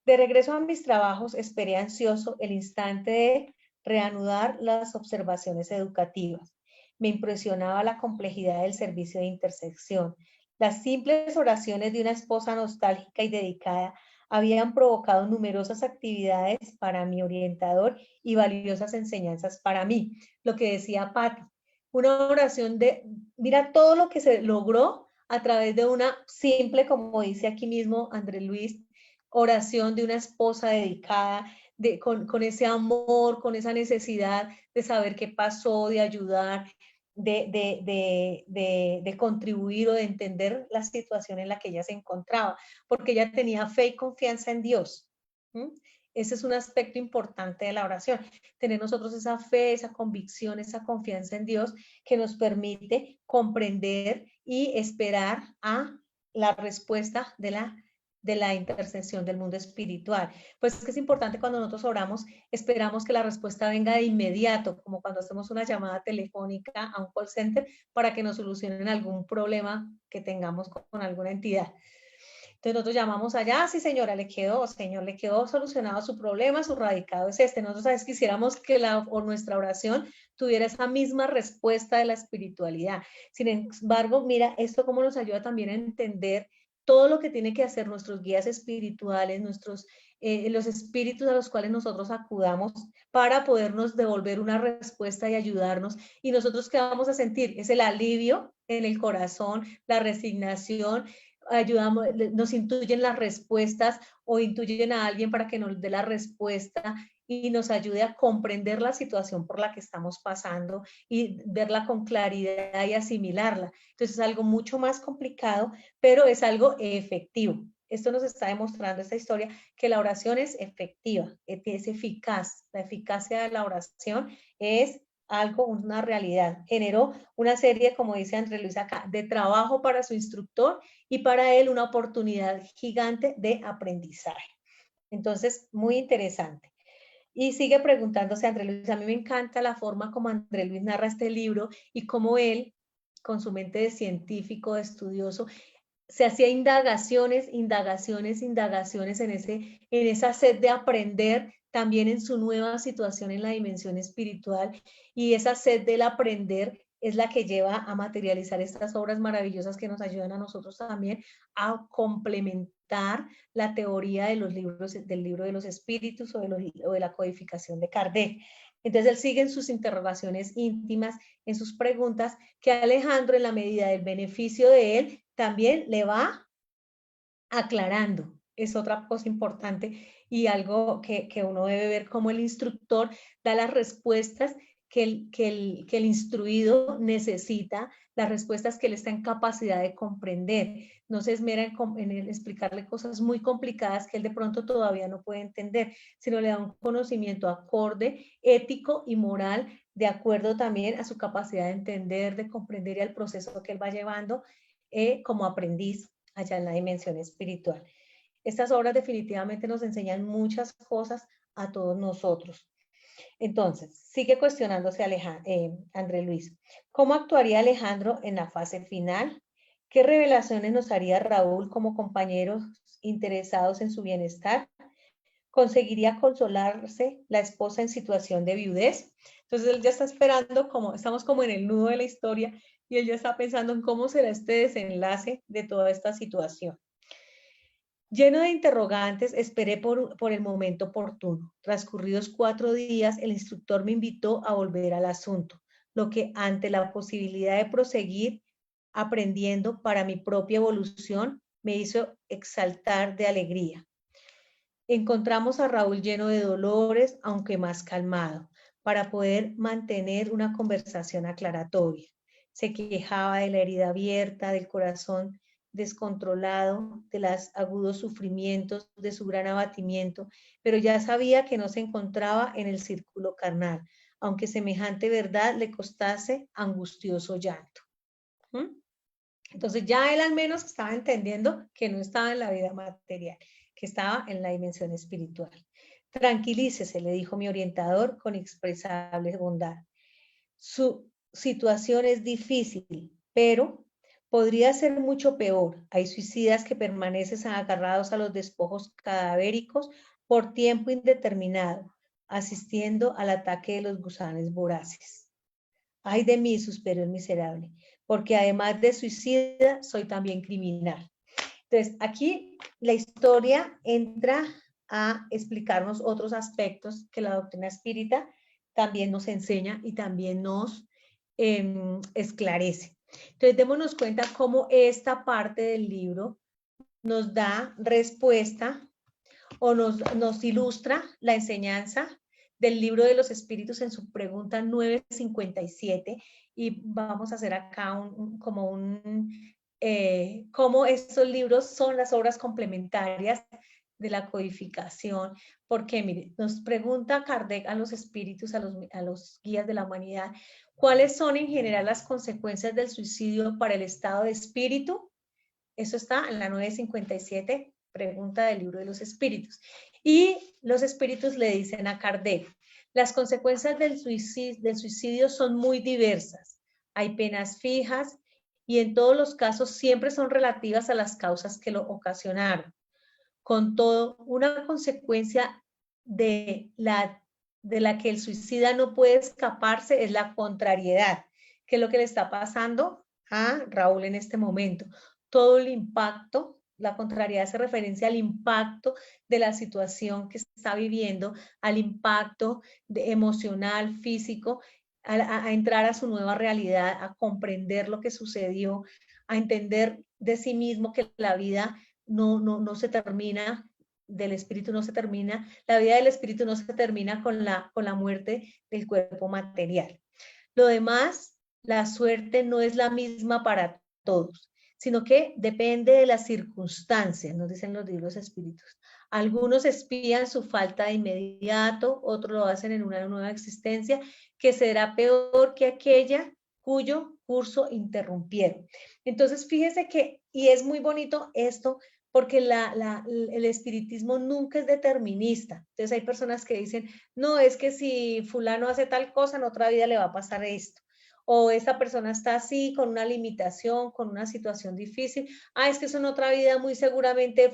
De regreso a mis trabajos, esperé ansioso el instante de reanudar las observaciones educativas. Me impresionaba la complejidad del servicio de intersección. Las simples oraciones de una esposa nostálgica y dedicada habían provocado numerosas actividades para mi orientador y valiosas enseñanzas para mí. Lo que decía Patti, una oración de, mira todo lo que se logró a través de una simple, como dice aquí mismo André Luis, oración de una esposa dedicada, con ese amor, con esa necesidad de saber qué pasó, de ayudar, de contribuir o de entender la situación en la que ella se encontraba, porque ella tenía fe y confianza en Dios. Ese es un aspecto importante de la oración, tener nosotros esa fe, esa convicción, esa confianza en Dios que nos permite comprender y esperar a la respuesta de la intercesión del mundo espiritual. Pues es que es importante cuando nosotros oramos, esperamos que la respuesta venga de inmediato, como cuando hacemos una llamada telefónica a un call center para que nos solucionen algún problema que tengamos con alguna entidad. Entonces nosotros llamamos allá, sí señora, señor, le quedó solucionado su problema, su radicado es este. Nosotros a veces quisiéramos que nuestra oración tuviera esa misma respuesta de la espiritualidad. Sin embargo, mira, esto cómo nos ayuda también a entender todo lo que tiene que hacer nuestros guías espirituales, los espíritus a los cuales nosotros acudamos para podernos devolver una respuesta y ayudarnos. Y nosotros, ¿qué vamos a sentir? Es el alivio en el corazón, la resignación, ayudamos, nos intuyen las respuestas o intuyen a alguien para que nos dé la respuesta y nos ayude a comprender la situación por la que estamos pasando y verla con claridad y asimilarla. Entonces es algo mucho más complicado, pero es algo efectivo. Esto nos está demostrando esta historia que la oración es efectiva, es eficaz. La eficacia de la oración es algo, una realidad. Generó una serie, como dice André Luis acá, de trabajo para su instructor y para él una oportunidad gigante de aprendizaje. Entonces, muy interesante. Y sigue preguntándose André Luis, a mí me encanta la forma como André Luis narra este libro y cómo él, con su mente de científico, de estudioso, se hacía indagaciones en esa sed de aprender también en su nueva situación en la dimensión espiritual, y esa sed del aprender es la que lleva a materializar estas obras maravillosas que nos ayudan a nosotros también a complementar la teoría de los libros, del libro de los espíritus o de la codificación de Kardec. Entonces él sigue en sus interrogaciones íntimas, en sus preguntas, que Alejandro, en la medida del beneficio de él, también le va aclarando es otra cosa importante y algo que uno debe ver cómo el instructor da las respuestas que el instruido necesita, las respuestas que él está en capacidad de comprender. No se esmera en explicarle cosas muy complicadas que él de pronto todavía no puede entender, sino le da un conocimiento acorde, ético y moral, de acuerdo también a su capacidad de entender, de comprender y al proceso que él va llevando como aprendiz allá en la dimensión espiritual. Estas obras definitivamente nos enseñan muchas cosas a todos nosotros. Entonces, sigue cuestionándose André Luis. ¿Cómo actuaría Alejandro en la fase final? ¿Qué revelaciones nos haría Raúl como compañeros interesados en su bienestar? ¿Conseguiría consolarse la esposa en situación de viudez? Entonces él ya está esperando, estamos como en el nudo de la historia, y él ya está pensando en cómo será este desenlace de toda esta situación. Lleno de interrogantes, esperé por el momento oportuno. Transcurridos 4 días, el instructor me invitó a volver al asunto, lo que ante la posibilidad de proseguir aprendiendo para mi propia evolución me hizo exaltar de alegría. Encontramos a Raúl lleno de dolores, aunque más calmado, para poder mantener una conversación aclaratoria. Se quejaba de la herida abierta, del corazón descontrolado, de los agudos sufrimientos, de su gran abatimiento, pero ya sabía que no se encontraba en el círculo carnal, aunque semejante verdad le costase angustioso llanto. Entonces ya él al menos estaba entendiendo que no estaba en la vida material, que estaba en la dimensión espiritual. Tranquilícese, le dijo mi orientador con inexpresable bondad. Su situación es difícil, pero podría ser mucho peor. Hay suicidas que permanecen agarrados a los despojos cadavéricos por tiempo indeterminado, asistiendo al ataque de los gusanos voraces. Ay de mí, suspiró el miserable, porque además de suicida, soy también criminal. Entonces, aquí la historia entra a explicarnos otros aspectos que la doctrina espírita también nos enseña y también nos esclarece. Entonces, démonos cuenta cómo esta parte del libro nos da respuesta o nos ilustra la enseñanza del libro de los espíritus en su pregunta 957, y vamos a hacer acá cómo estos libros son las obras complementarias de la codificación, porque mire, nos pregunta Kardec a los espíritus, a los guías de la humanidad, ¿cuáles son en general las consecuencias del suicidio para el estado de espíritu? Eso está en la 957, pregunta del libro de los espíritus. Y los espíritus le dicen a Kardec, las consecuencias del suicidio son muy diversas. Hay penas fijas y en todos los casos siempre son relativas a las causas que lo ocasionaron. Con todo, una consecuencia de la que el suicida no puede escaparse es la contrariedad, que es lo que le está pasando a Raúl en este momento. Todo el impacto, la contrariedad hace referencia al impacto de la situación que está viviendo, al impacto emocional, físico, a entrar a su nueva realidad, a comprender lo que sucedió, a entender de sí mismo que la vida no se termina, del espíritu no se termina, la vida del espíritu no se termina con la muerte del cuerpo material. Lo demás, la suerte no es la misma para todos, sino que depende de las circunstancias, nos dicen los libros espíritus. Algunos espían su falta de inmediato, otros lo hacen en una nueva existencia que será peor que aquella cuyo curso interrumpieron. Entonces, fíjese que, y es muy bonito esto, porque el espiritismo nunca es determinista. Entonces hay personas que dicen, no, es que si fulano hace tal cosa, en otra vida le va a pasar esto. O esta persona está así, con una limitación, con una situación difícil. Es que eso en otra vida muy seguramente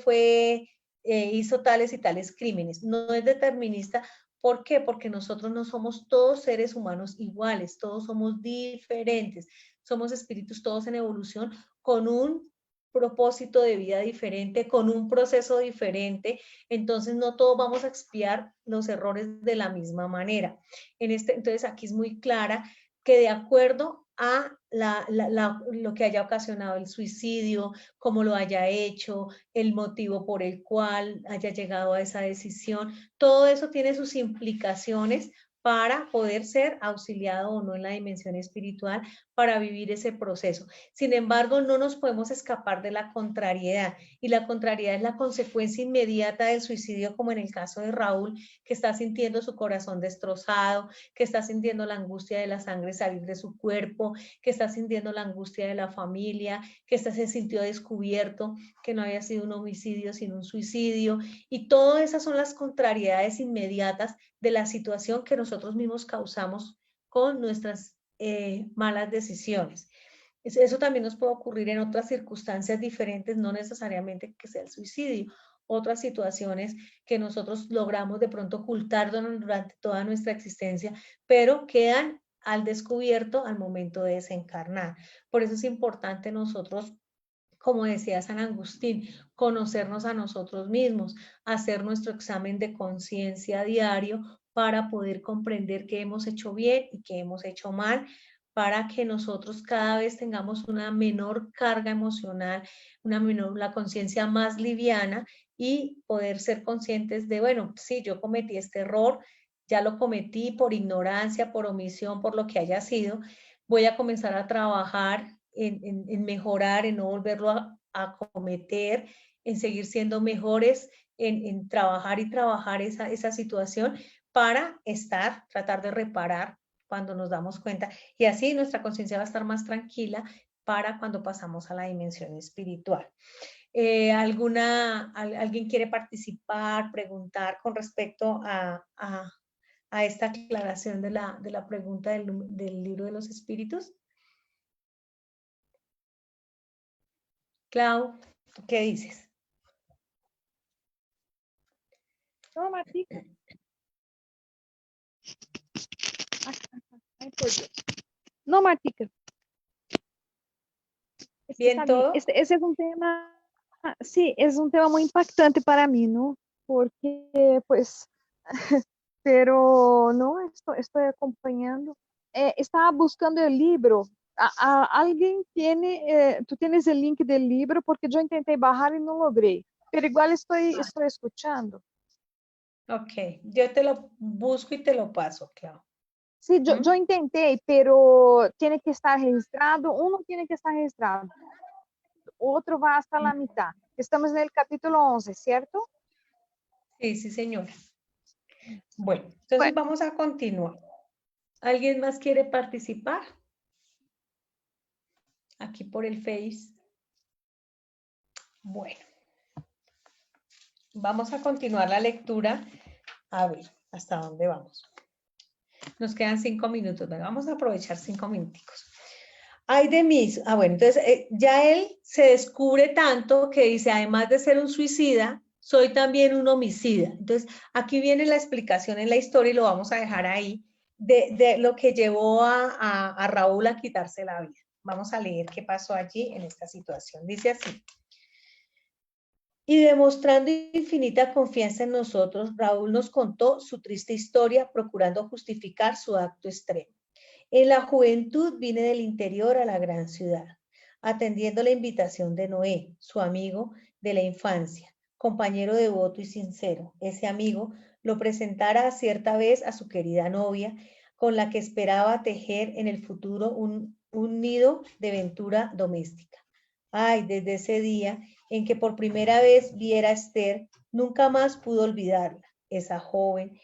hizo tales y tales crímenes. No es determinista. ¿Por qué? Porque nosotros no somos todos seres humanos iguales, todos somos diferentes. Somos espíritus todos en evolución con un propósito de vida diferente, con un proceso diferente, entonces no todos vamos a expiar los errores de la misma manera. Entonces aquí es muy clara que de acuerdo a lo que haya ocasionado el suicidio, cómo lo haya hecho, el motivo por el cual haya llegado a esa decisión. Todo eso tiene sus implicaciones para poder ser auxiliado o no en la dimensión espiritual para vivir ese proceso. Sin embargo, no nos podemos escapar de la contrariedad, y la contrariedad es la consecuencia inmediata del suicidio, como en el caso de Raúl, que está sintiendo su corazón destrozado, que está sintiendo la angustia de la sangre salir de su cuerpo, que está sintiendo la angustia de la familia, que se sintió descubierto, que no había sido un homicidio sino un suicidio, y todas esas son las contrariedades inmediatas de la situación que nosotros mismos causamos con nuestras malas decisiones. Eso también nos puede ocurrir en otras circunstancias diferentes, no necesariamente que sea el suicidio, otras situaciones que nosotros logramos de pronto ocultar durante toda nuestra existencia, pero quedan al descubierto al momento de desencarnar. Por eso es importante nosotros, como decía San Agustín, conocernos a nosotros mismos, hacer nuestro examen de conciencia diario para poder comprender qué hemos hecho bien y qué hemos hecho mal, para que nosotros cada vez tengamos una menor carga emocional, la conciencia más liviana, y poder ser conscientes de, bueno, sí, yo cometí este error, ya lo cometí por ignorancia, por omisión, por lo que haya sido, voy a comenzar a trabajar en mejorar, en no volverlo a cometer, en seguir siendo mejores, en trabajar y trabajar esa situación para tratar de reparar cuando nos damos cuenta, y así nuestra conciencia va a estar más tranquila para cuando pasamos a la dimensión espiritual. ¿Alguien quiere participar, preguntar con respecto a esta aclaración de la pregunta del libro de los espíritus? Clau, ¿qué dices? No, Martica. Ay, por Dios. No, Martica. ¿Bien Sabe, todo? esse é um tema, sí, es un tema muy impactante para mí, ¿no? Porque, pues, pero no, estoy acompañando. Estaba buscando el libro. Alguien tiene, tú tienes el link del libro porque yo intenté bajar y no logré, pero igual estoy escuchando. Ok, yo te lo busco y te lo paso, Clau. Sí, yo intenté, pero tiene que estar registrado, uno tiene que estar registrado, otro va hasta la mitad. Estamos en el capítulo 11, ¿cierto? Sí, sí, señora. Bueno, entonces vamos a continuar. ¿Alguien más quiere participar? Aquí por el Face. Bueno, vamos a continuar la lectura. A ver, ¿hasta dónde vamos? Nos quedan 5 minutos. Vamos a aprovechar 5 minuticos. Ay de mí. Bueno, entonces ya él se descubre tanto que dice, además de ser un suicida, soy también un homicida. Entonces, aquí viene la explicación en la historia y lo vamos a dejar ahí de lo que llevó a Raúl a quitarse la vida. Vamos a leer qué pasó allí en esta situación. Dice así. Y demostrando infinita confianza en nosotros, Raúl nos contó su triste historia, procurando justificar su acto extremo. En la juventud vine del interior a la gran ciudad, atendiendo la invitación de Noé, su amigo de la infancia, compañero devoto y sincero. Ese amigo lo presentara cierta vez a su querida novia, con la que esperaba tejer en el futuro un nido de ventura doméstica. Ay, desde ese día en que por primera vez viera a Esther, nunca más pudo olvidarla. Esa joven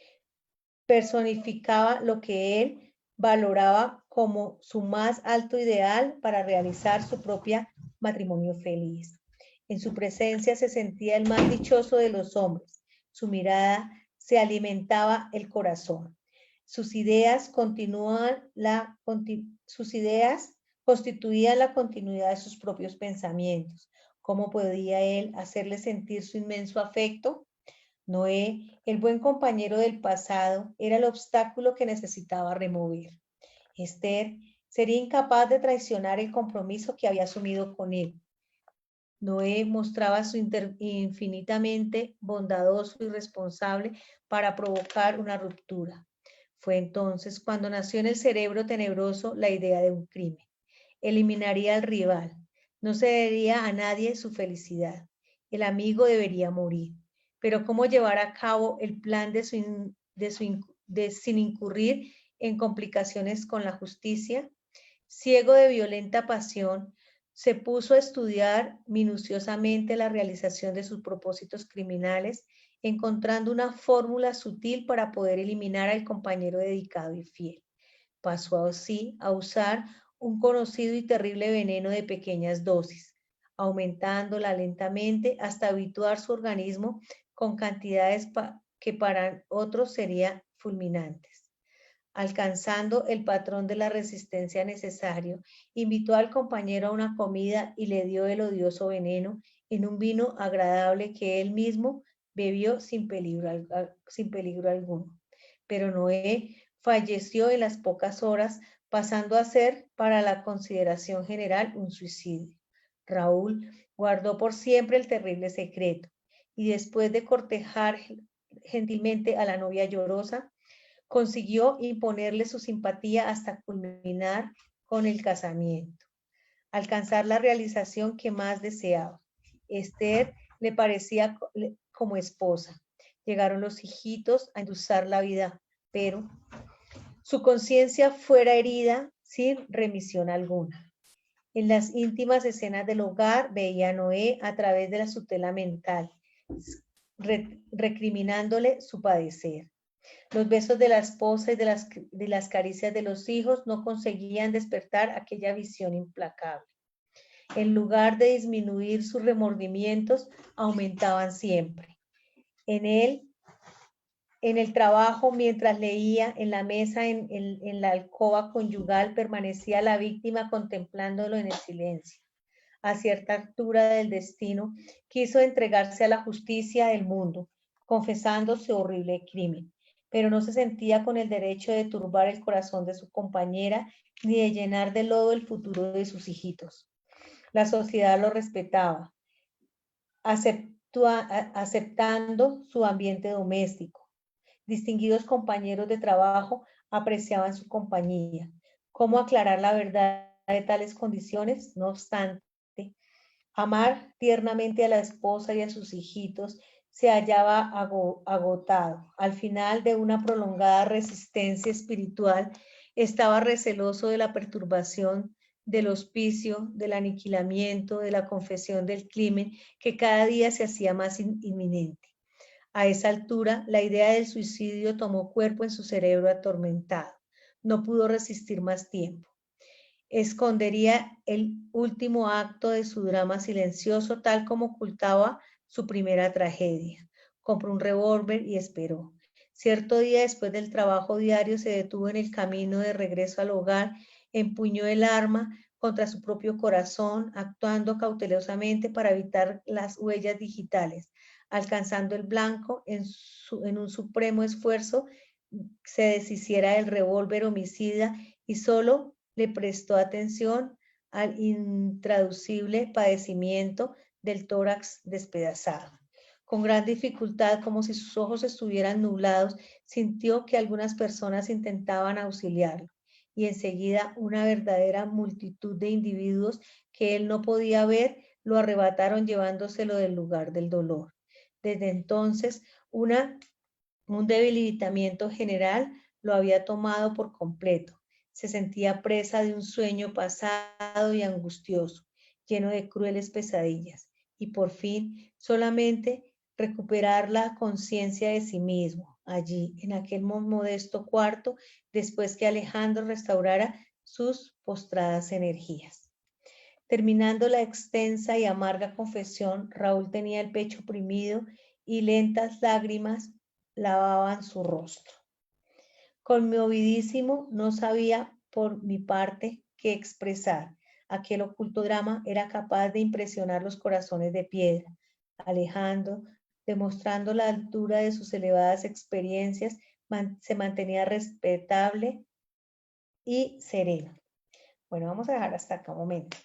personificaba lo que él valoraba como su más alto ideal para realizar su propio matrimonio feliz. En su presencia se sentía el más dichoso de los hombres. Su mirada se alimentaba el corazón. Sus ideas constituían la continuidad de sus propios pensamientos. ¿Cómo podía él hacerle sentir su inmenso afecto? Noé, el buen compañero del pasado, era el obstáculo que necesitaba remover. Esther sería incapaz de traicionar el compromiso que había asumido con él. Noé mostraba su infinitamente bondadoso y responsable para provocar una ruptura. Fue entonces cuando nació en el cerebro tenebroso la idea de un crimen. eliminaría al rival. No cedería a nadie su felicidad. El amigo debería morir. Pero ¿cómo llevar a cabo el plan sin incurrir en complicaciones con la justicia? Ciego de violenta pasión, se puso a estudiar minuciosamente la realización de sus propósitos criminales, encontrando una fórmula sutil para poder eliminar al compañero dedicado y fiel. Pasó así a usar un conocido y terrible veneno de pequeñas dosis, aumentándola lentamente hasta habituar su organismo con cantidades que para otros serían fulminantes. Alcanzando el patrón de la resistencia necesario, invitó al compañero a una comida y le dio el odioso veneno en un vino agradable que él mismo bebió sin peligro alguno. Pero Noé falleció en las pocas horas, pasando a ser para la consideración general un suicidio. Raúl guardó por siempre el terrible secreto y después de cortejar gentilmente a la novia llorosa, consiguió imponerle su simpatía hasta culminar con el casamiento, alcanzar la realización que más deseaba. Esther le parecía como esposa. Llegaron los hijitos a endulzar la vida, pero su conciencia fuera herida sin remisión alguna. En las íntimas escenas del hogar veía a Noé a través de la tutela mental, recriminándole su padecer. Los besos de la esposa y de las caricias de los hijos no conseguían despertar aquella visión implacable. En lugar de disminuir sus remordimientos, aumentaban siempre. En el trabajo, mientras leía, en la mesa, en la alcoba conyugal, permanecía la víctima contemplándolo en el silencio. A cierta altura del destino, quiso entregarse a la justicia del mundo, confesando su horrible crimen, pero no se sentía con el derecho de turbar el corazón de su compañera ni de llenar de lodo el futuro de sus hijitos. La sociedad lo respetaba, aceptando su ambiente doméstico. Distinguidos compañeros de trabajo apreciaban su compañía. ¿Cómo aclarar la verdad de tales condiciones? No obstante, amar tiernamente a la esposa y a sus hijitos se hallaba agotado. Al final de una prolongada resistencia espiritual, estaba receloso de la perturbación, del hospicio, del aniquilamiento, de la confesión del crimen, que cada día se hacía más inminente. A esa altura, la idea del suicidio tomó cuerpo en su cerebro atormentado. No pudo resistir más tiempo. Escondería el último acto de su drama silencioso, tal como ocultaba su primera tragedia. Compró un revólver y esperó. Cierto día, después del trabajo diario, se detuvo en el camino de regreso al hogar, empuñó el arma contra su propio corazón, actuando cautelosamente para evitar las huellas digitales. Alcanzando el blanco, en un supremo esfuerzo, se deshiciera del revólver homicida y solo le prestó atención al intraducible padecimiento del tórax despedazado. Con gran dificultad, como si sus ojos estuvieran nublados, sintió que algunas personas intentaban auxiliarlo y enseguida una verdadera multitud de individuos que él no podía ver lo arrebataron llevándoselo del lugar del dolor. Desde entonces, un debilitamiento general lo había tomado por completo. Se sentía presa de un sueño pasado y angustioso, lleno de crueles pesadillas, y por fin solamente recuperar la conciencia de sí mismo, allí, en aquel modesto cuarto, después que Alejandro restaurara sus postradas energías. Terminando la extensa y amarga confesión, Raúl tenía el pecho oprimido y lentas lágrimas lavaban su rostro. Conmovidísimo, no sabía por mi parte qué expresar. Aquel oculto drama era capaz de impresionar los corazones de piedra. Alejandro, demostrando la altura de sus elevadas experiencias, se mantenía respetable y sereno. Bueno, vamos a dejar hasta acá un momento.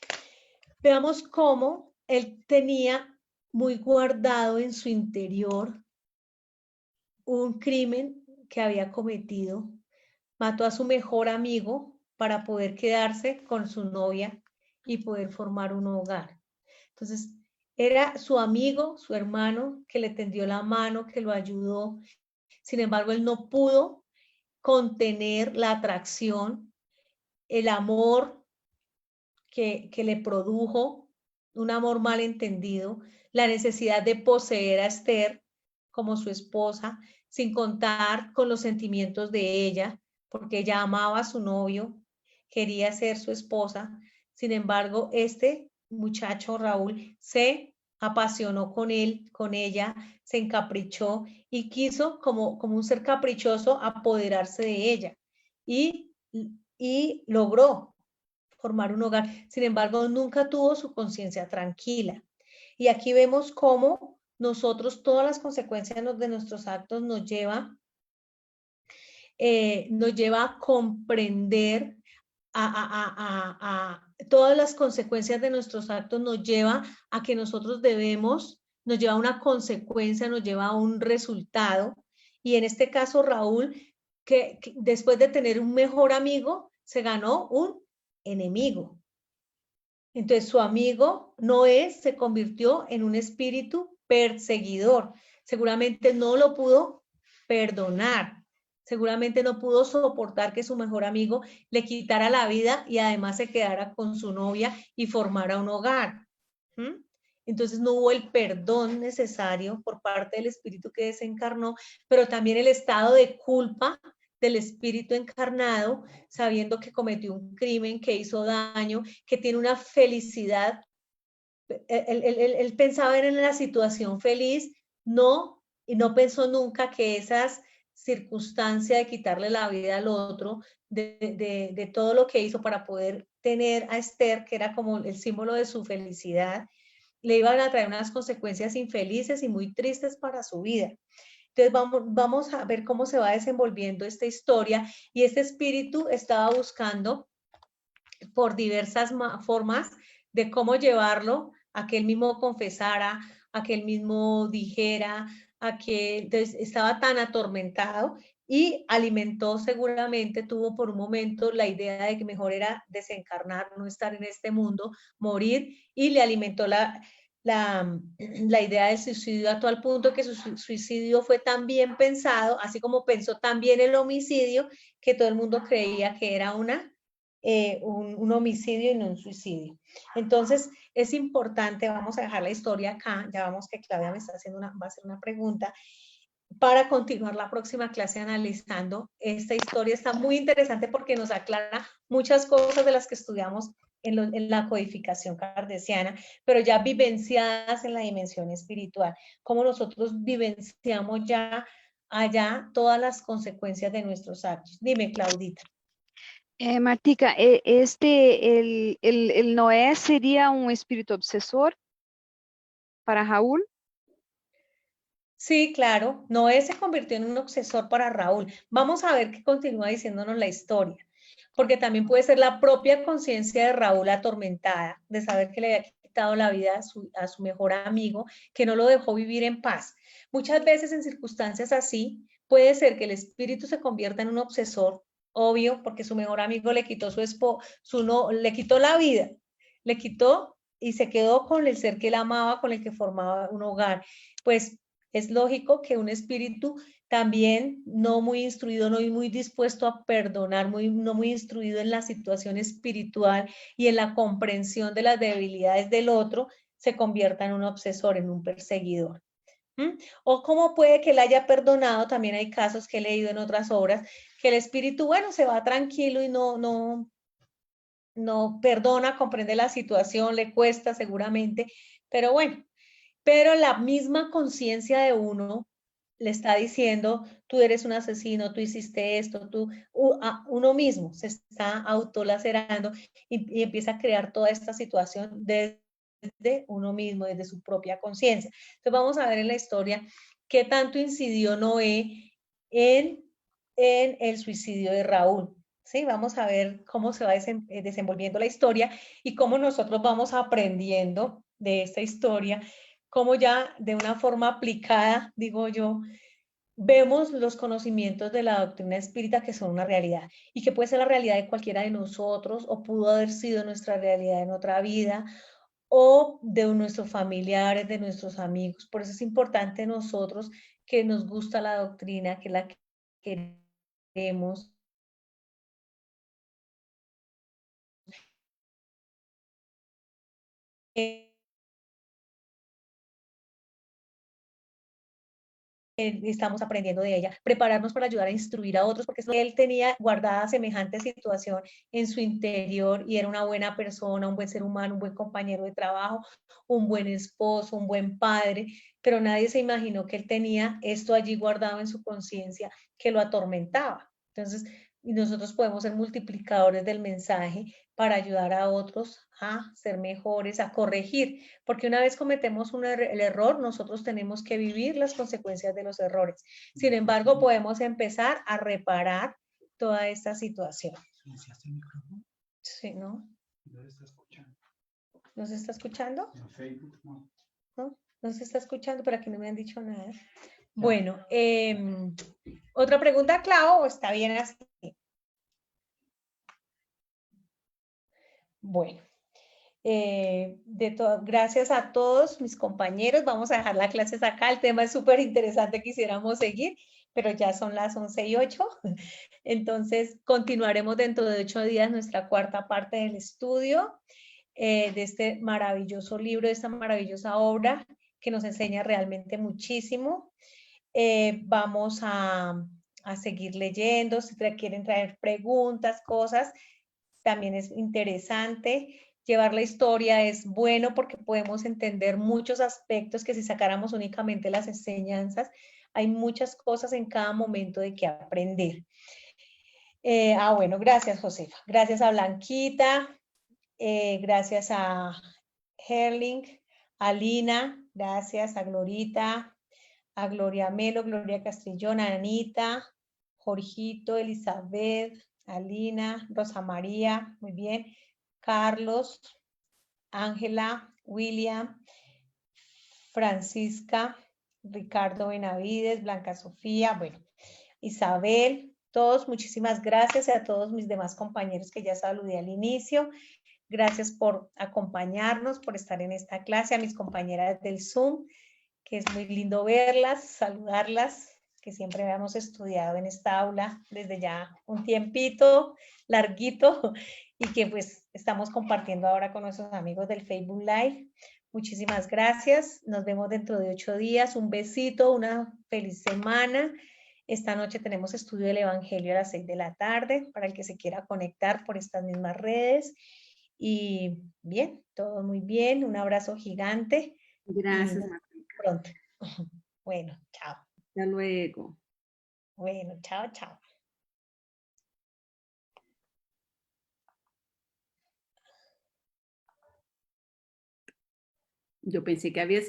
Veamos cómo él tenía muy guardado en su interior un crimen que había cometido. Mató a su mejor amigo para poder quedarse con su novia y poder formar un hogar. Entonces, era su amigo, su hermano, que le tendió la mano, que lo ayudó. Sin embargo, él no pudo contener la atracción, el amor que le produjo, un amor malentendido, la necesidad de poseer a Esther como su esposa, sin contar con los sentimientos de ella, porque ella amaba a su novio, quería ser su esposa. Sin embargo, este muchacho Raúl se apasionó con él, con ella, se encaprichó y quiso, como un ser caprichoso, apoderarse de ella. Y logró formar un hogar. Sin embargo, nunca tuvo su conciencia tranquila. Y aquí vemos cómo nosotros, todas las consecuencias de nuestros actos nos lleva a comprender, todas las consecuencias de nuestros actos nos lleva a que nosotros nos lleva a una consecuencia, nos lleva a un resultado. Y en este caso, Raúl, que después de tener un mejor amigo, se ganó un enemigo. Entonces su amigo Noé se convirtió en un espíritu perseguidor. Seguramente no lo pudo perdonar. Seguramente no pudo soportar que su mejor amigo le quitara la vida y además se quedara con su novia y formara un hogar. Entonces no hubo el perdón necesario por parte del espíritu que desencarnó, pero también el estado de culpa del espíritu encarnado, sabiendo que cometió un crimen, que hizo daño, que tiene una felicidad. Él pensaba en la situación feliz, y no pensó nunca que esas circunstancias de quitarle la vida al otro, de todo lo que hizo para poder tener a Esther, que era como el símbolo de su felicidad, le iban a traer unas consecuencias infelices y muy tristes para su vida. Entonces vamos a ver cómo se va desenvolviendo esta historia, y este espíritu estaba buscando por diversas formas de cómo llevarlo a que él mismo confesara, a que él mismo dijera, entonces estaba tan atormentado y alimentó, seguramente tuvo por un momento la idea de que mejor era desencarnar, no estar en este mundo, morir, y le alimentó la idea del suicidio, a tal punto que su suicidio fue tan bien pensado, así como pensó también el homicidio, que todo el mundo creía que era un homicidio y no un suicidio. Entonces es importante, vamos a dejar la historia acá, ya vamos que Claudia me está haciendo va a hacer una pregunta, para continuar la próxima clase analizando esta historia. Está muy interesante porque nos aclara muchas cosas de las que estudiamos en la codificación kardeciana, pero ya vivenciadas en la dimensión espiritual, cómo nosotros vivenciamos ya allá todas las consecuencias de nuestros actos. Dime, Claudita. Martica, el Noé sería un espíritu obsesor para Raúl. Sí, claro, Noé se convirtió en un obsesor para Raúl. Vamos a ver qué continúa diciéndonos la historia, porque también puede ser la propia conciencia de Raúl atormentada, de saber que le había quitado la vida a su mejor amigo, que no lo dejó vivir en paz. Muchas veces en circunstancias así, puede ser que el espíritu se convierta en un obsesor, obvio, porque su mejor amigo le quitó le quitó la vida, le quitó y se quedó con el ser que él amaba, con el que formaba un hogar. Pues es lógico que un espíritu también no muy instruido, no muy dispuesto a perdonar, no muy instruido en la situación espiritual y en la comprensión de las debilidades del otro, se convierta en un obsesor, en un perseguidor. O cómo puede que él haya perdonado, también hay casos que he leído en otras obras, que el espíritu, bueno, se va tranquilo y no perdona, comprende la situación, le cuesta seguramente, pero bueno, pero la misma conciencia de uno le está diciendo, tú eres un asesino, tú hiciste esto, uno mismo se está autolacerando y empieza a crear toda esta situación desde uno mismo, desde su propia conciencia. Entonces vamos a ver en la historia qué tanto incidió Noé en el suicidio de Raúl. Sí, vamos a ver cómo se va desenvolviendo la historia y cómo nosotros vamos aprendiendo de esta historia, cómo ya de una forma aplicada, digo yo, vemos los conocimientos de la doctrina espírita que son una realidad y que puede ser la realidad de cualquiera de nosotros o pudo haber sido nuestra realidad en otra vida o de nuestros familiares, de nuestros amigos. Por eso es importante nosotros que nos gusta la doctrina, que la queremos, estamos aprendiendo de ella, prepararnos para ayudar a instruir a otros, porque él tenía guardada semejante situación en su interior y era una buena persona, un buen ser humano, un buen compañero de trabajo, un buen esposo, un buen padre, pero nadie se imaginó que él tenía esto allí guardado en su conciencia que lo atormentaba. Entonces, y nosotros podemos ser multiplicadores del mensaje para ayudar a otros a ser mejores, a corregir, porque una vez cometemos el error, nosotros tenemos que vivir las consecuencias de los errores. Sin embargo, podemos empezar a reparar toda esta situación. Sí, ¿no? ¿No se está escuchando? ¿No? ¿No se está escuchando? Pero aquí no me han dicho nada. Bueno, ¿otra pregunta, Clau? ¿O está bien así? Bueno, gracias a todos mis compañeros. Vamos a dejar las clases acá. El tema es súper interesante, quisiéramos seguir, pero ya son las 11:08. Entonces, continuaremos dentro de 8 días nuestra cuarta parte del estudio de este maravilloso libro, de esta maravillosa obra que nos enseña realmente muchísimo. Vamos a seguir leyendo. Si quieren traer preguntas, cosas, también es interesante. Llevar la historia es bueno porque podemos entender muchos aspectos que si sacáramos únicamente las enseñanzas, hay muchas cosas en cada momento de que aprender. Bueno, gracias, Josefa. Gracias a Blanquita, gracias a Herling, a Lina, gracias a Glorita, a Gloria Melo, Gloria Castrillón, a Anita, Jorgito, Elizabeth, Alina, Rosa María, muy bien, Carlos, Ángela, William, Francisca, Ricardo Benavides, Blanca Sofía, bueno, Isabel, todos, muchísimas gracias a todos mis demás compañeros que ya saludé al inicio. Gracias por acompañarnos, por estar en esta clase, a mis compañeras del Zoom, que es muy lindo verlas, saludarlas, que siempre hemos estudiado en esta aula desde ya un tiempito larguito y que pues estamos compartiendo ahora con nuestros amigos del Facebook Live. Muchísimas gracias. Nos vemos dentro de 8 días. Un besito, una feliz semana. Esta noche tenemos estudio del Evangelio a las 6 de la tarde para el que se quiera conectar por estas mismas redes. Y bien, todo muy bien. Un abrazo gigante. Gracias, Pronto. Bueno, chao. Hasta luego. Bueno, chao, chao. Yo pensé que había